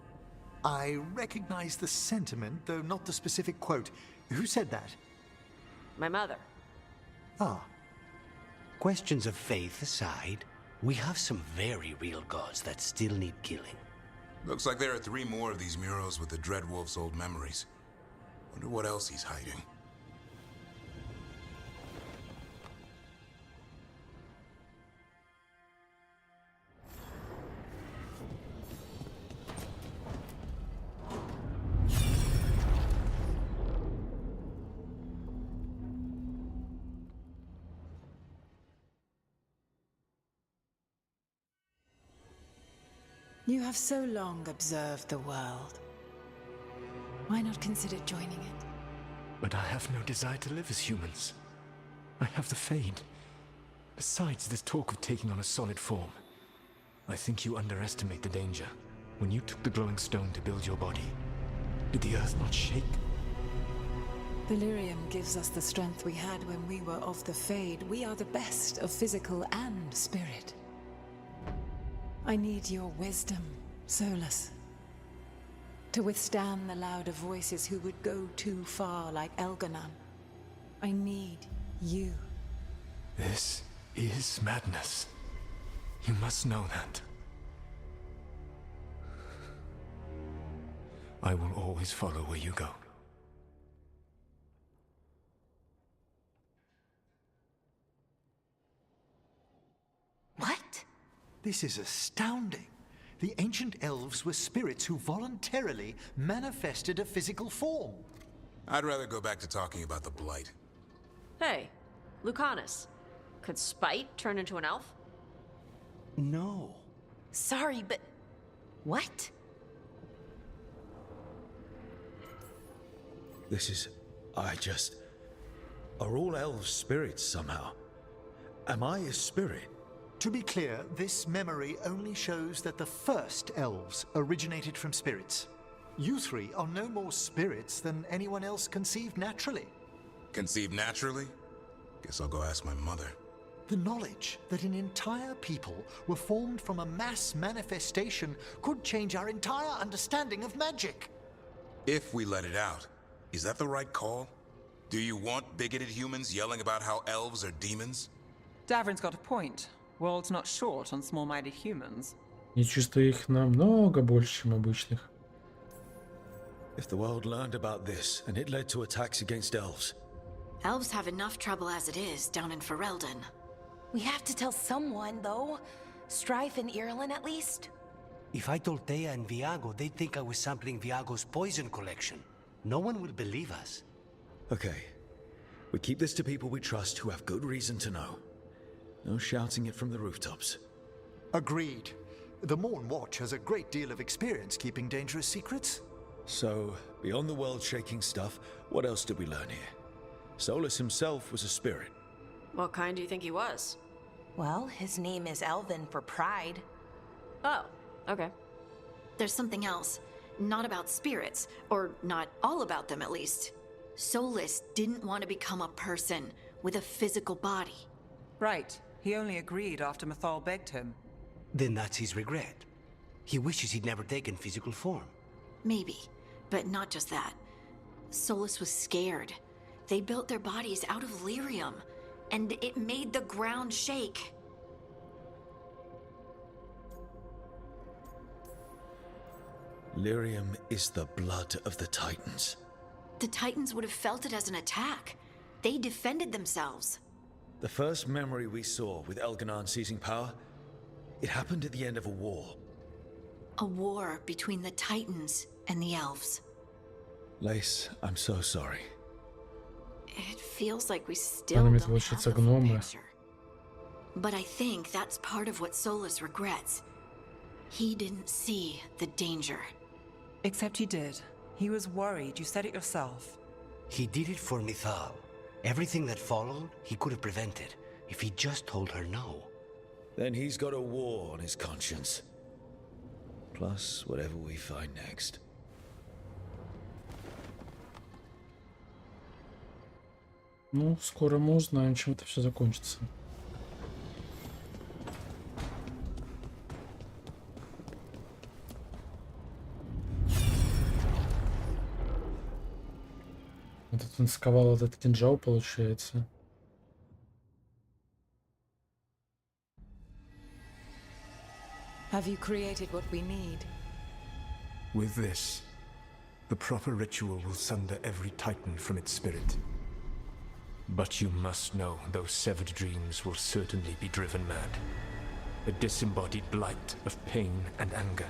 I recognize the sentiment, though not the specific quote. Who said that? My mother. Ah. Questions of faith aside, we have some very real gods that still need killing. Looks like there are 3 more of these murals with the Dreadwolf's old memories. Wonder what else he's hiding. You have so long observed the world. Why not consider joining it? But I have no desire to live as humans. I have the Fade. Besides, this talk of taking on a solid form. I think you underestimate the danger. When you took the glowing stone to build your body, did the earth not shake? Valyrium gives us the strength we had when we were of the Fade. We are the best of physical and spirit. I need your wisdom, Solus. To withstand the louder voices who would go too far like Elganon. I need you. This is madness. You must know that. I will always follow where you go. What? This is astounding. The ancient elves were spirits who voluntarily manifested a physical form. I'd rather go back to talking about the Blight. Hey, Lucanus. Could Spite turn into an elf? No. Sorry, but... what? This is... Are all elves spirits somehow? Am I a spirit? To be clear, this memory only shows that the first elves originated from spirits. You 3 are no more spirits than anyone else conceived naturally. Conceived naturally? Guess I'll go ask my mother. The knowledge that an entire people were formed from a mass manifestation could change our entire understanding of magic. If we let it out, is that the right call? Do you want bigoted humans yelling about how elves are demons? Davrin's got a point. World's not short on small-minded humans. Я чувствую их намного больше, чем обычных. If the world learned about this and it led to attacks against elves. Elves have enough trouble as it is down in Ferelden. We have to tell someone, though. Strife in Ireland, at least? If I told Thea and Viago, they'd think I was sampling Viago's poison collection. No one will believe us. Okay. We keep this to people we trust who have good reason to know. No shouting it from the rooftops. Agreed. The Morn Watch has a great deal of experience keeping dangerous secrets. So, beyond the world-shaking stuff, what else did we learn here? Solus himself was a spirit. What kind do you think he was? Well, his name is Elven for pride. Oh, okay. There's something else. Not about spirits, or not all about them at least. Solus didn't want to become a person with a physical body. Right. He only agreed after Mythal begged him. Then that's his regret. He wishes he'd never taken physical form. Maybe, but not just that. Solus was scared. They built their bodies out of lyrium, and it made the ground shake. Lyrium is the blood of the Titans. The Titans would have felt it as an attack. They defended themselves. The first memory we saw with Elganon seizing power, it happened at the end of a war. A war between the Titans and the elves. Lace, I'm so sorry. It feels like we still don't have the full picture. But I think that's part of what Solus regrets. He didn't see the danger. Except he did. He was worried. You said it yourself. He did it for Mythal. Everything that followed, he could have prevented, if he just told her no. Then he's got a war on his conscience. Plus, whatever we find next. Ну, скоро мы узнаем, чем это все закончится. Этот он сковал этот кинжал, получается. Have you created what we need? With this, the proper ritual will sunder every Titan from its spirit. But you must know those severed dreams will certainly be driven mad. A disembodied blight of pain and anger.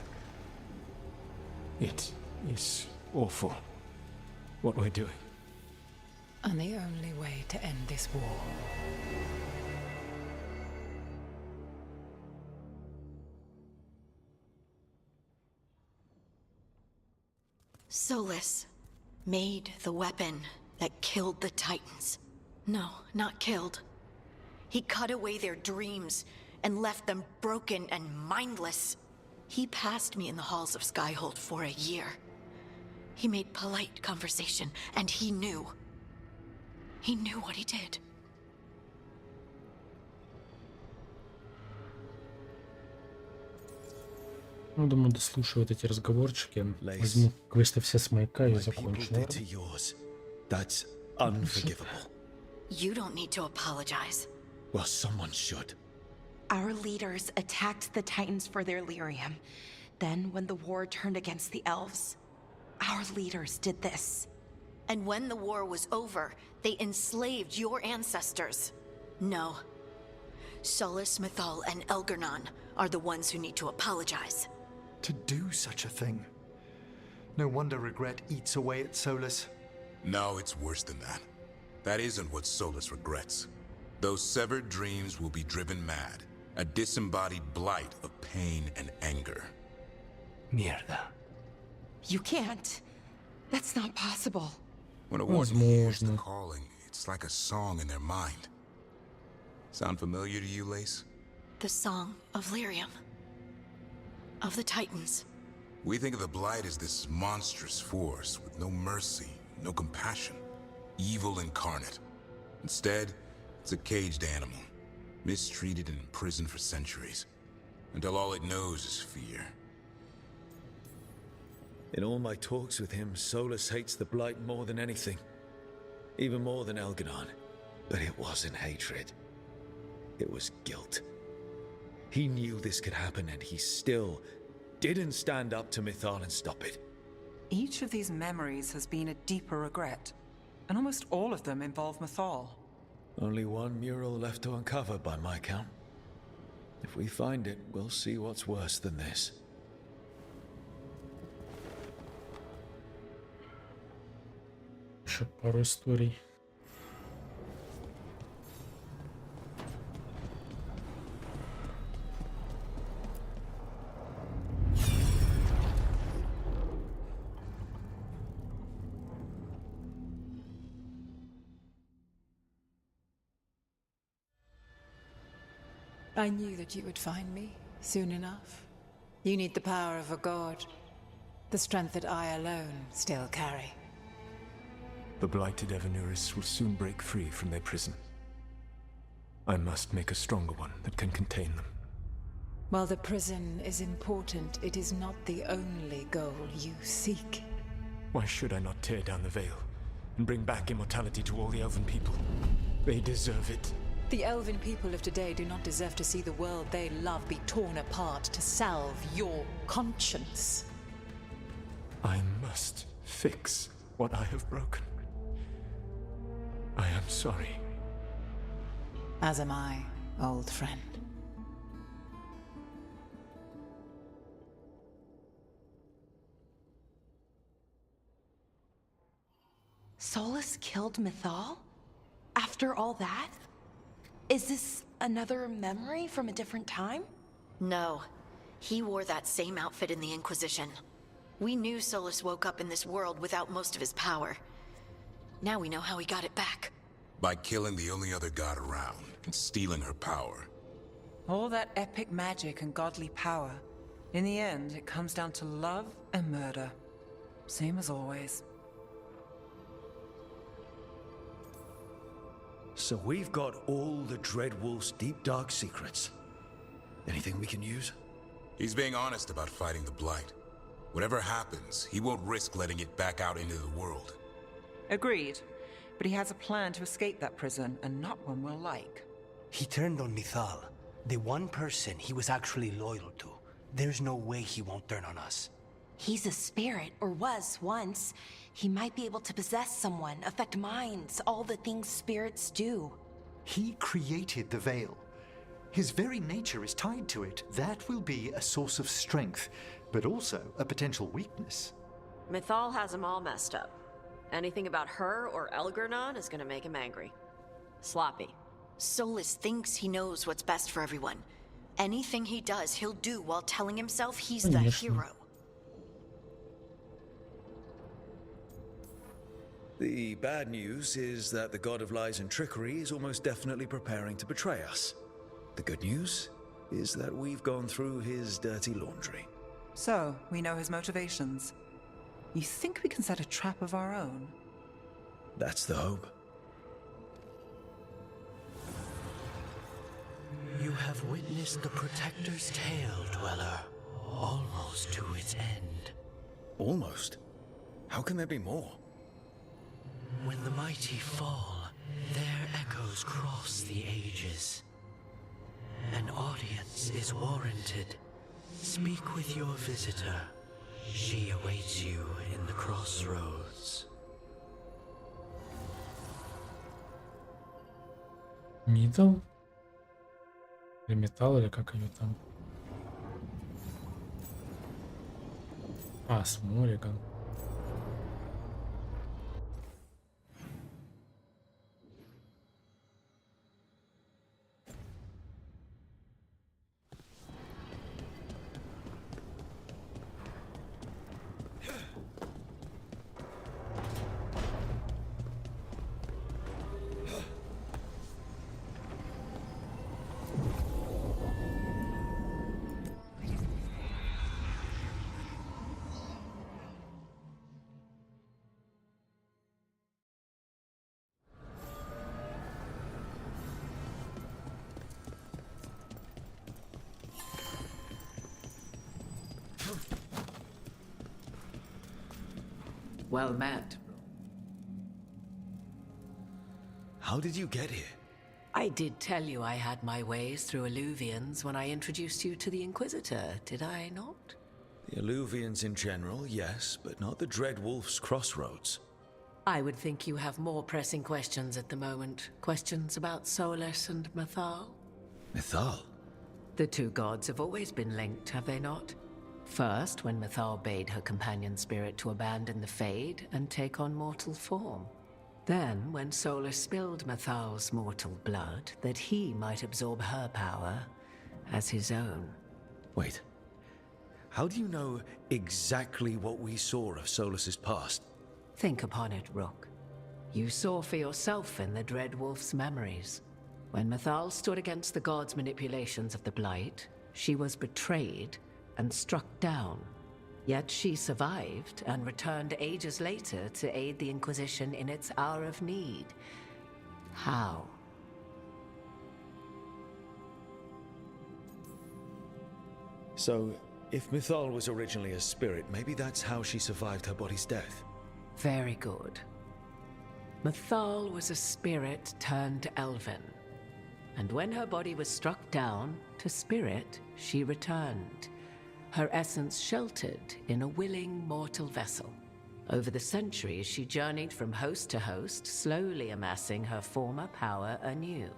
It is awful what we're doing. And the only way to end this war. Solus made the weapon that killed the Titans. No, not killed. He cut away their dreams and left them broken and mindless. He passed me in the halls of Skyhold for a year. He made polite conversation, and he knew. He knew what he did. Ну, думаю, дослушаю вот эти разговорчики. Возьму квесты все с маяка и закончу. That's unforgivable. You don't need to apologize. Well, someone should. Our leaders attacked the Titans for their lyrium. Then, when the war turned against the elves, our leaders did this. And when the war was over, they enslaved your ancestors. No. Solus, Mythal, and Elgarnon are the ones who need to apologize. To do such a thing. No wonder regret eats away at Solus. No, it's worse than that. That isn't what Solus regrets. Those severed dreams will be driven mad. A disembodied blight of pain and anger. Mierda. You can't. That's not possible. When a warden hears the calling, it's like a song in their mind. Sound familiar to you, Lace? The song of lyrium. Of the Titans. We think of the Blight as this monstrous force with no mercy, no compassion. Evil incarnate. Instead, it's a caged animal. Mistreated and imprisoned for centuries. Until all it knows is fear. In all my talks with him, Solus hates the Blight more than anything. Even more than Elganon. But it wasn't hatred. It was guilt. He knew this could happen and he still didn't stand up to Mythal and stop it. Each of these memories has been a deeper regret. And almost all of them involve Mythal. Only one mural left to uncover by my count. If we find it, we'll see what's worse than this. еще пару историй. I knew that you would find me soon enough. You need the power of a god, the strength that I alone still carry. The blighted Evanuris will soon break free from their prison. I must make a stronger one that can contain them. While the prison is important, it is not the only goal you seek. Why should I not tear down the veil and bring back immortality to all the Elven people? They deserve it. The Elven people of today do not deserve to see the world they love be torn apart to salve your conscience. I must fix what I have broken. I am sorry. As am I, old friend. Solus killed Mythal? After all that? Is this another memory from a different time? No. He wore that same outfit in the Inquisition. We knew Solus woke up in this world without most of his power. Now we know how he got it back. By killing the only other god around and stealing her power. All that epic magic and godly power. In the end, it comes down to love and murder. Same as always. So we've got all the Dreadwolf's deep dark secrets. Anything we can use? He's being honest about fighting the Blight. Whatever happens, he won't risk letting it back out into the world. Agreed. But he has a plan to escape that prison, and not one we'll like. He turned on Mythal, the one person he was actually loyal to. There's no way he won't turn on us. He's a spirit, or was once. He might be able to possess someone, affect minds, all the things spirits do. He created the veil. His very nature is tied to it. That will be a source of strength, but also a potential weakness. Mythal has him all messed up. Anything about her or Elgernon is gonna make him angry. Sloppy. Solus thinks he knows what's best for everyone. Anything he does, he'll do while telling himself he's the hero. The bad news is that the god of lies and trickery is almost definitely preparing to betray us. The good news is that we've gone through his dirty laundry. So, we know his motivations. You think we can set a trap of our own? That's the hope. You have witnessed the Protector's tale, Dweller, almost to its end. Almost? How can there be more? When the mighty fall, their echoes cross the ages. An audience is warranted. Speak with your visitor. She awaits you in the crossroads. Мидл? Или металл, или как ее там? А, с Морриган. Well met. How did you get here? I did tell you I had my ways through Alluvians when I introduced you to the Inquisitor, did I not? The Alluvians in general, yes, but not the Dreadwolf's crossroads. I would think you have more pressing questions at the moment. Questions about Solus and Mythal? Mythal? The two gods have always been linked, have they not? First, when Mythal bade her companion spirit to abandon the Fade and take on mortal form. Then, when Solus spilled Mathal's mortal blood, that he might absorb her power as his own. Wait. How do you know exactly what we saw of Solus's past? Think upon it, Rook. You saw for yourself in the Dread Wolf's memories. When Mathal stood against the gods' manipulations of the Blight, she was betrayed and struck down. Yet she survived and returned ages later to aid the Inquisition in its hour of need. How? So, if Mythal was originally a spirit, maybe that's how she survived her body's death. Very good. Mathal was a spirit turned elven. And when her body was struck down, to spirit, she returned. Her essence sheltered in a willing mortal vessel. Over the centuries, she journeyed from host to host, slowly amassing her former power anew.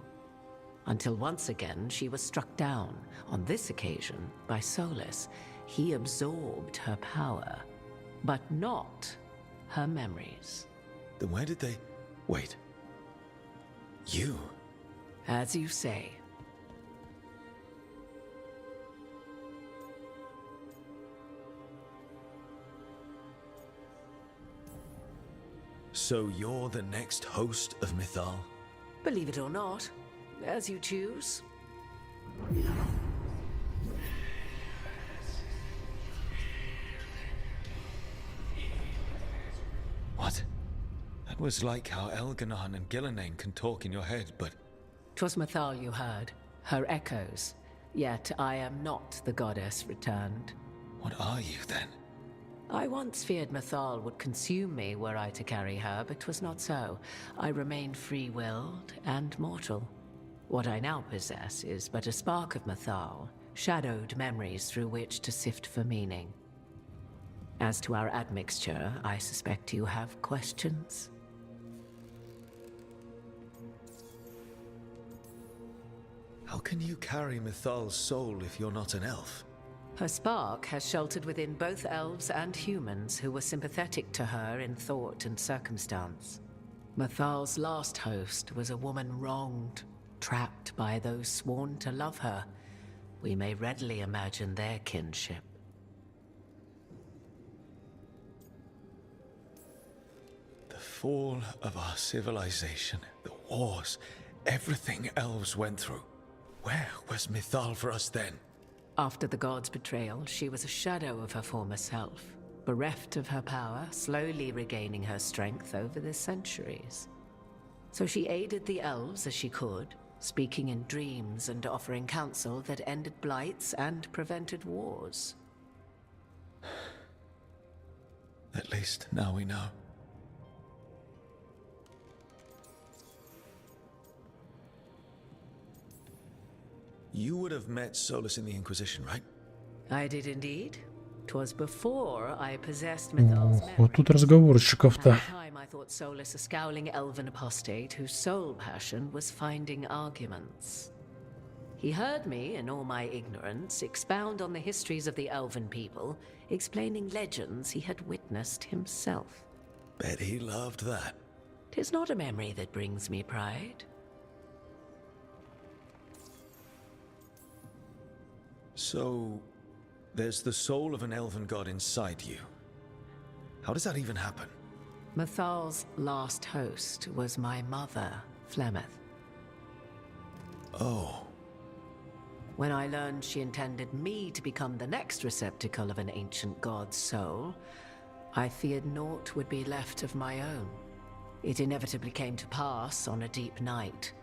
Until once again, she was struck down, on this occasion, by Solus. He absorbed her power, but not her memories. Then where did they... Wait. You? As you say. So you're the next host of Mythal? Believe it or not, as you choose. What? That was like how Elganon and Gillenane can talk in your head, but... 'Twas Mythal you heard, her echoes. Yet I am not the goddess returned. What are you, then? I once feared Mythal would consume me were I to carry her, but 'twas not so. I remain free-willed and mortal. What I now possess is but a spark of Mythal, shadowed memories through which to sift for meaning. As to our admixture, I suspect you have questions. How can you carry Mythal's soul if you're not an elf? Her spark has sheltered within both elves and humans who were sympathetic to her in thought and circumstance. Mythal's last host was a woman wronged, trapped by those sworn to love her. We may readily imagine their kinship. The fall of our civilization, the wars, everything elves went through. Where was Mythal for us then? After the god's betrayal, she was a shadow of her former self, bereft of her power, slowly regaining her strength over the centuries. So she aided the elves as she could, speaking in dreams and offering counsel that ended blights and prevented wars. At least now we know. You would have met Solus in the Inquisition, right? I did indeed. 'Twas before I possessed Mythal's memory. Вот тут разговорчиков-то. At the time, I thought Solus a scowling elven apostate whose sole passion was finding arguments. He heard me, in all my ignorance, expound on the histories of the elven people, explaining legends he had witnessed himself. Bet he loved that. 'Tis not a memory that brings me pride. So, there's the soul of an elven god inside you. How does that even happen? Mythal's last host was my mother, Flemeth. Oh. When I learned she intended me to become the next receptacle of an ancient god's soul, I feared naught would be left of my own. It inevitably came to pass on a deep night.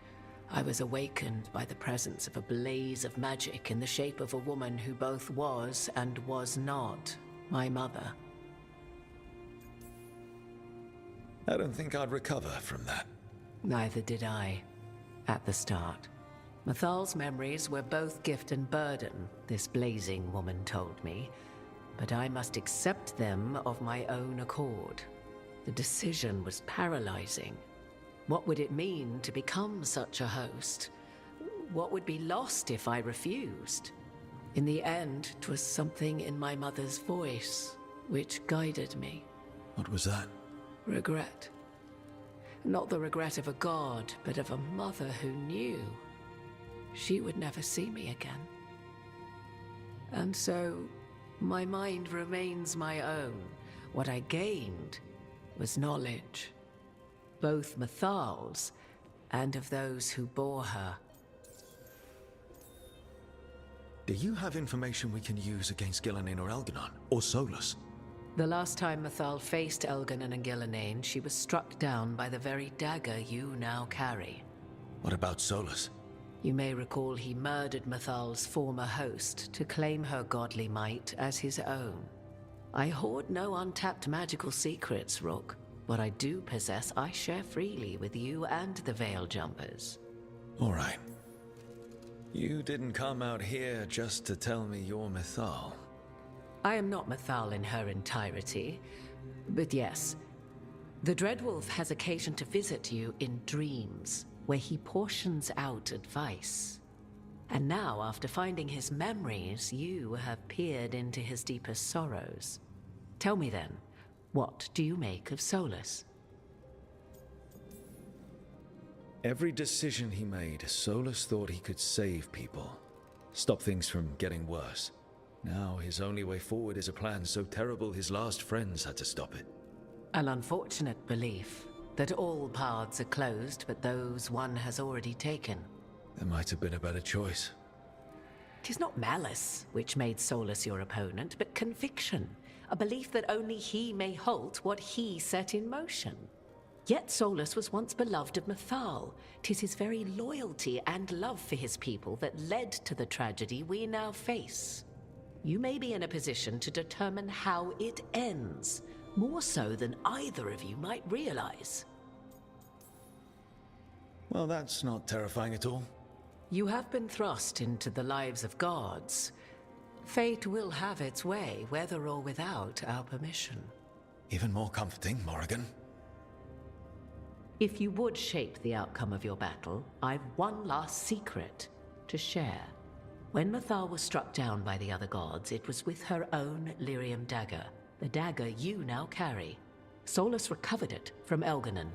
I was awakened by the presence of a blaze of magic in the shape of a woman who both was and was not my mother. I don't think I'd recover from that. Neither did I, at the start. Mythal's memories were both gift and burden, this blazing woman told me, but I must accept them of my own accord. The decision was paralyzing. What would it mean to become such a host? What would be lost if I refused? In the end, 'twas something in my mother's voice which guided me. What was that? Regret. Not the regret of a god, but of a mother who knew she would never see me again. And so, my mind remains my own. What I gained was knowledge, both Mythal's and of those who bore her. Do you have information we can use against Gillenane or Elganon, or Solus? The last time Mythal faced Elganon and Gillenane, she was struck down by the very dagger you now carry. What about Solus? You may recall he murdered Mythal's former host to claim her godly might as his own. I hoard no untapped magical secrets, Rook. What I do possess, I share freely with you and the Veil Jumpers. All right. You didn't come out here just to tell me you're Mythal. I am not Mythal in her entirety, but yes. The Dreadwolf has occasion to visit you in dreams, where he portions out advice. And now, after finding his memories, you have peered into his deepest sorrows. Tell me then, what do you make of Solus? Every decision he made, Solus thought he could save people, stop things from getting worse. Now his only way forward is a plan so terrible his last friends had to stop it. An unfortunate belief that all paths are closed but those one has already taken. There might have been a better choice. 'Tis not malice which made Solus your opponent, but conviction, a belief that only he may halt what he set in motion. Yet Solus was once beloved of Mythal. 'Tis his very loyalty and love for his people that led to the tragedy we now face. You may be in a position to determine how it ends, more so than either of you might realize. Well, that's not terrifying at all. You have been thrust into the lives of gods. Fate will have its way, whether or without our permission. Even more comforting, Morrigan. If you would shape the outcome of your battle, I've one last secret to share. When Mythal was struck down by the other gods, it was with her own lyrium dagger, the dagger you now carry. Solus recovered it from Elganon,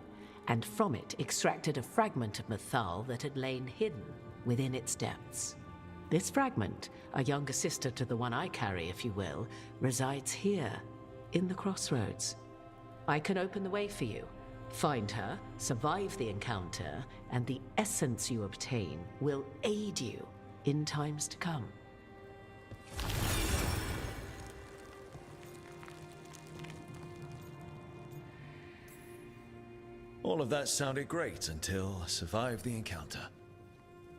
and from it extracted a fragment of Mythal that had lain hidden within its depths. This fragment, a younger sister to the one I carry, if you will, resides here, in the crossroads. I can open the way for you. Find her, survive the encounter, and the essence you obtain will aid you in times to come. All of that sounded great until survive the encounter.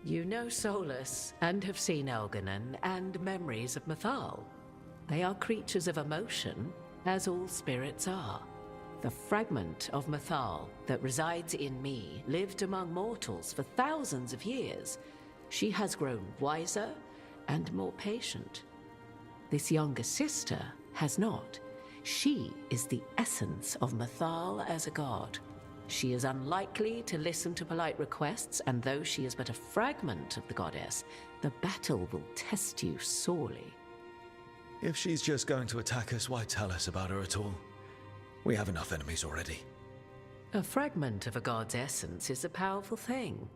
You know Solus, and have seen Elganon, and memories of Mythal. They are creatures of emotion, as all spirits are. The fragment of Mythal that resides in me lived among mortals for thousands of years. She has grown wiser and more patient. This younger sister has not. She is the essence of Mythal as a god. She is unlikely to listen to polite requests, and though she is but a fragment of the goddess, the battle will test you sorely. If she's just going to attack us, why tell us about her at all? We have enough enemies already. A fragment of a god's essence is a powerful thing.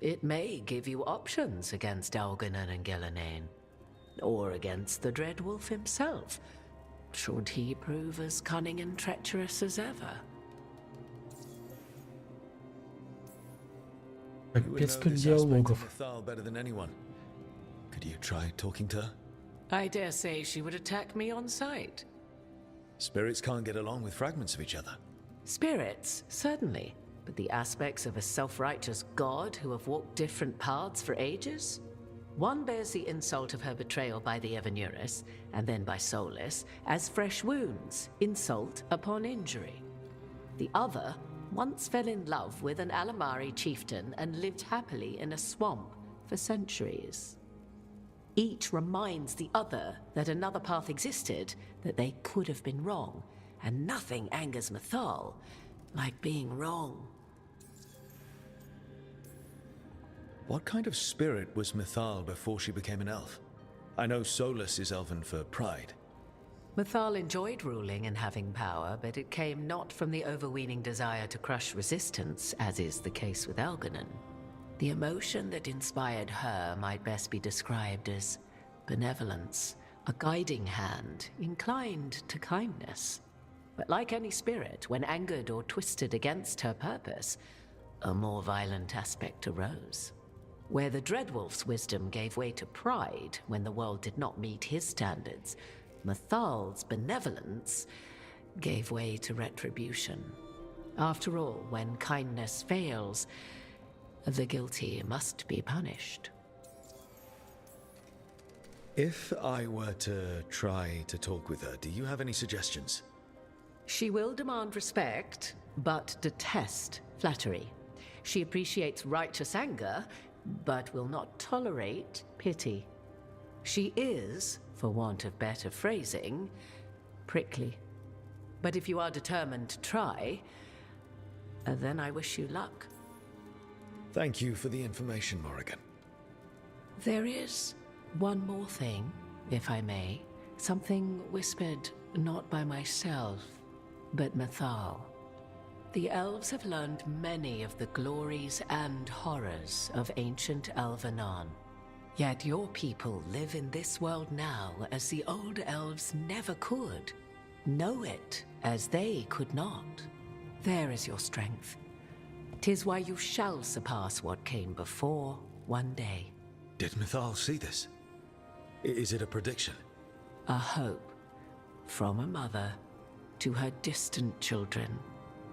It may give you options against Elganon and Gillenane, or against the Dreadwolf himself, should he prove as cunning and treacherous as ever. You would know Капец тут this aspect of диалогов. Mythal better than anyone. Could you try talking to her? I dare say she would attack me on sight. Spirits can't get along with fragments of each other. Spirits, certainly, but the aspects of a self-righteous god who have walked different paths for ages? One bears the insult of her betrayal by the Evanuris, and then by Solus, as fresh wounds, insult upon injury. The other once fell in love with an Alamari chieftain and lived happily in a swamp for centuries. Each reminds the other that another path existed, that they could have been wrong, and nothing angers Mythal like being wrong. What kind of spirit was Mythal before she became an elf? I know Solus is elven for pride. Mythal enjoyed ruling and having power, but it came not from the overweening desire to crush resistance, as is the case with Elganon. The emotion that inspired her might best be described as benevolence, a guiding hand, inclined to kindness. But like any spirit, when angered or twisted against her purpose, a more violent aspect arose. Where the Dreadwolf's wisdom gave way to pride when the world did not meet his standards, Mythal's benevolence gave way to retribution. After all, when kindness fails, the guilty must be punished. If I were to try to talk with her, do you have any suggestions? She will demand respect, but detest flattery. She appreciates righteous anger, but will not tolerate pity. She is, for want of better phrasing, prickly. But if you are determined to try, then I wish you luck. Thank you for the information, Morrigan. There is one more thing, if I may. Something whispered not by myself, but Mythal. The elves have learned many of the glories and horrors of ancient Elvenon. Yet your people live in this world now as the old elves never could. Know it as they could not. There is your strength. 'Tis why you shall surpass what came before one day. Did Mythal see this? Is it a prediction? A hope from a mother to her distant children,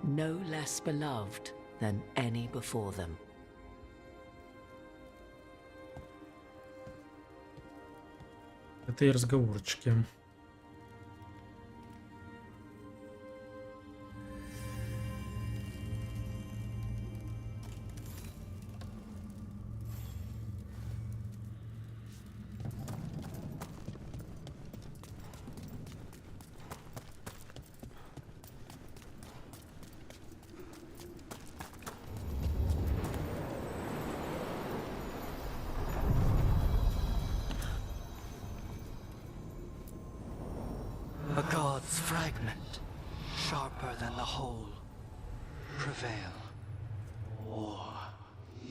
no less beloved than any before them. Это и разговорчики. A god's fragment, sharper than the whole. Prevail, or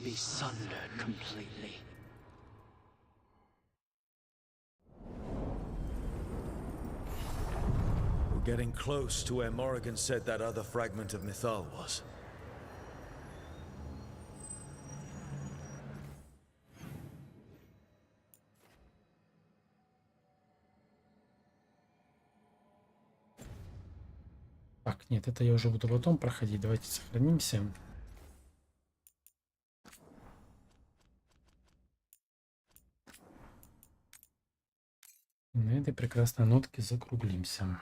be sundered completely. We're getting close to where Morrigan said that other fragment of Mythal was. Так, нет, это я уже буду потом проходить. Давайте сохранимся. И на этой прекрасной нотке закруглимся.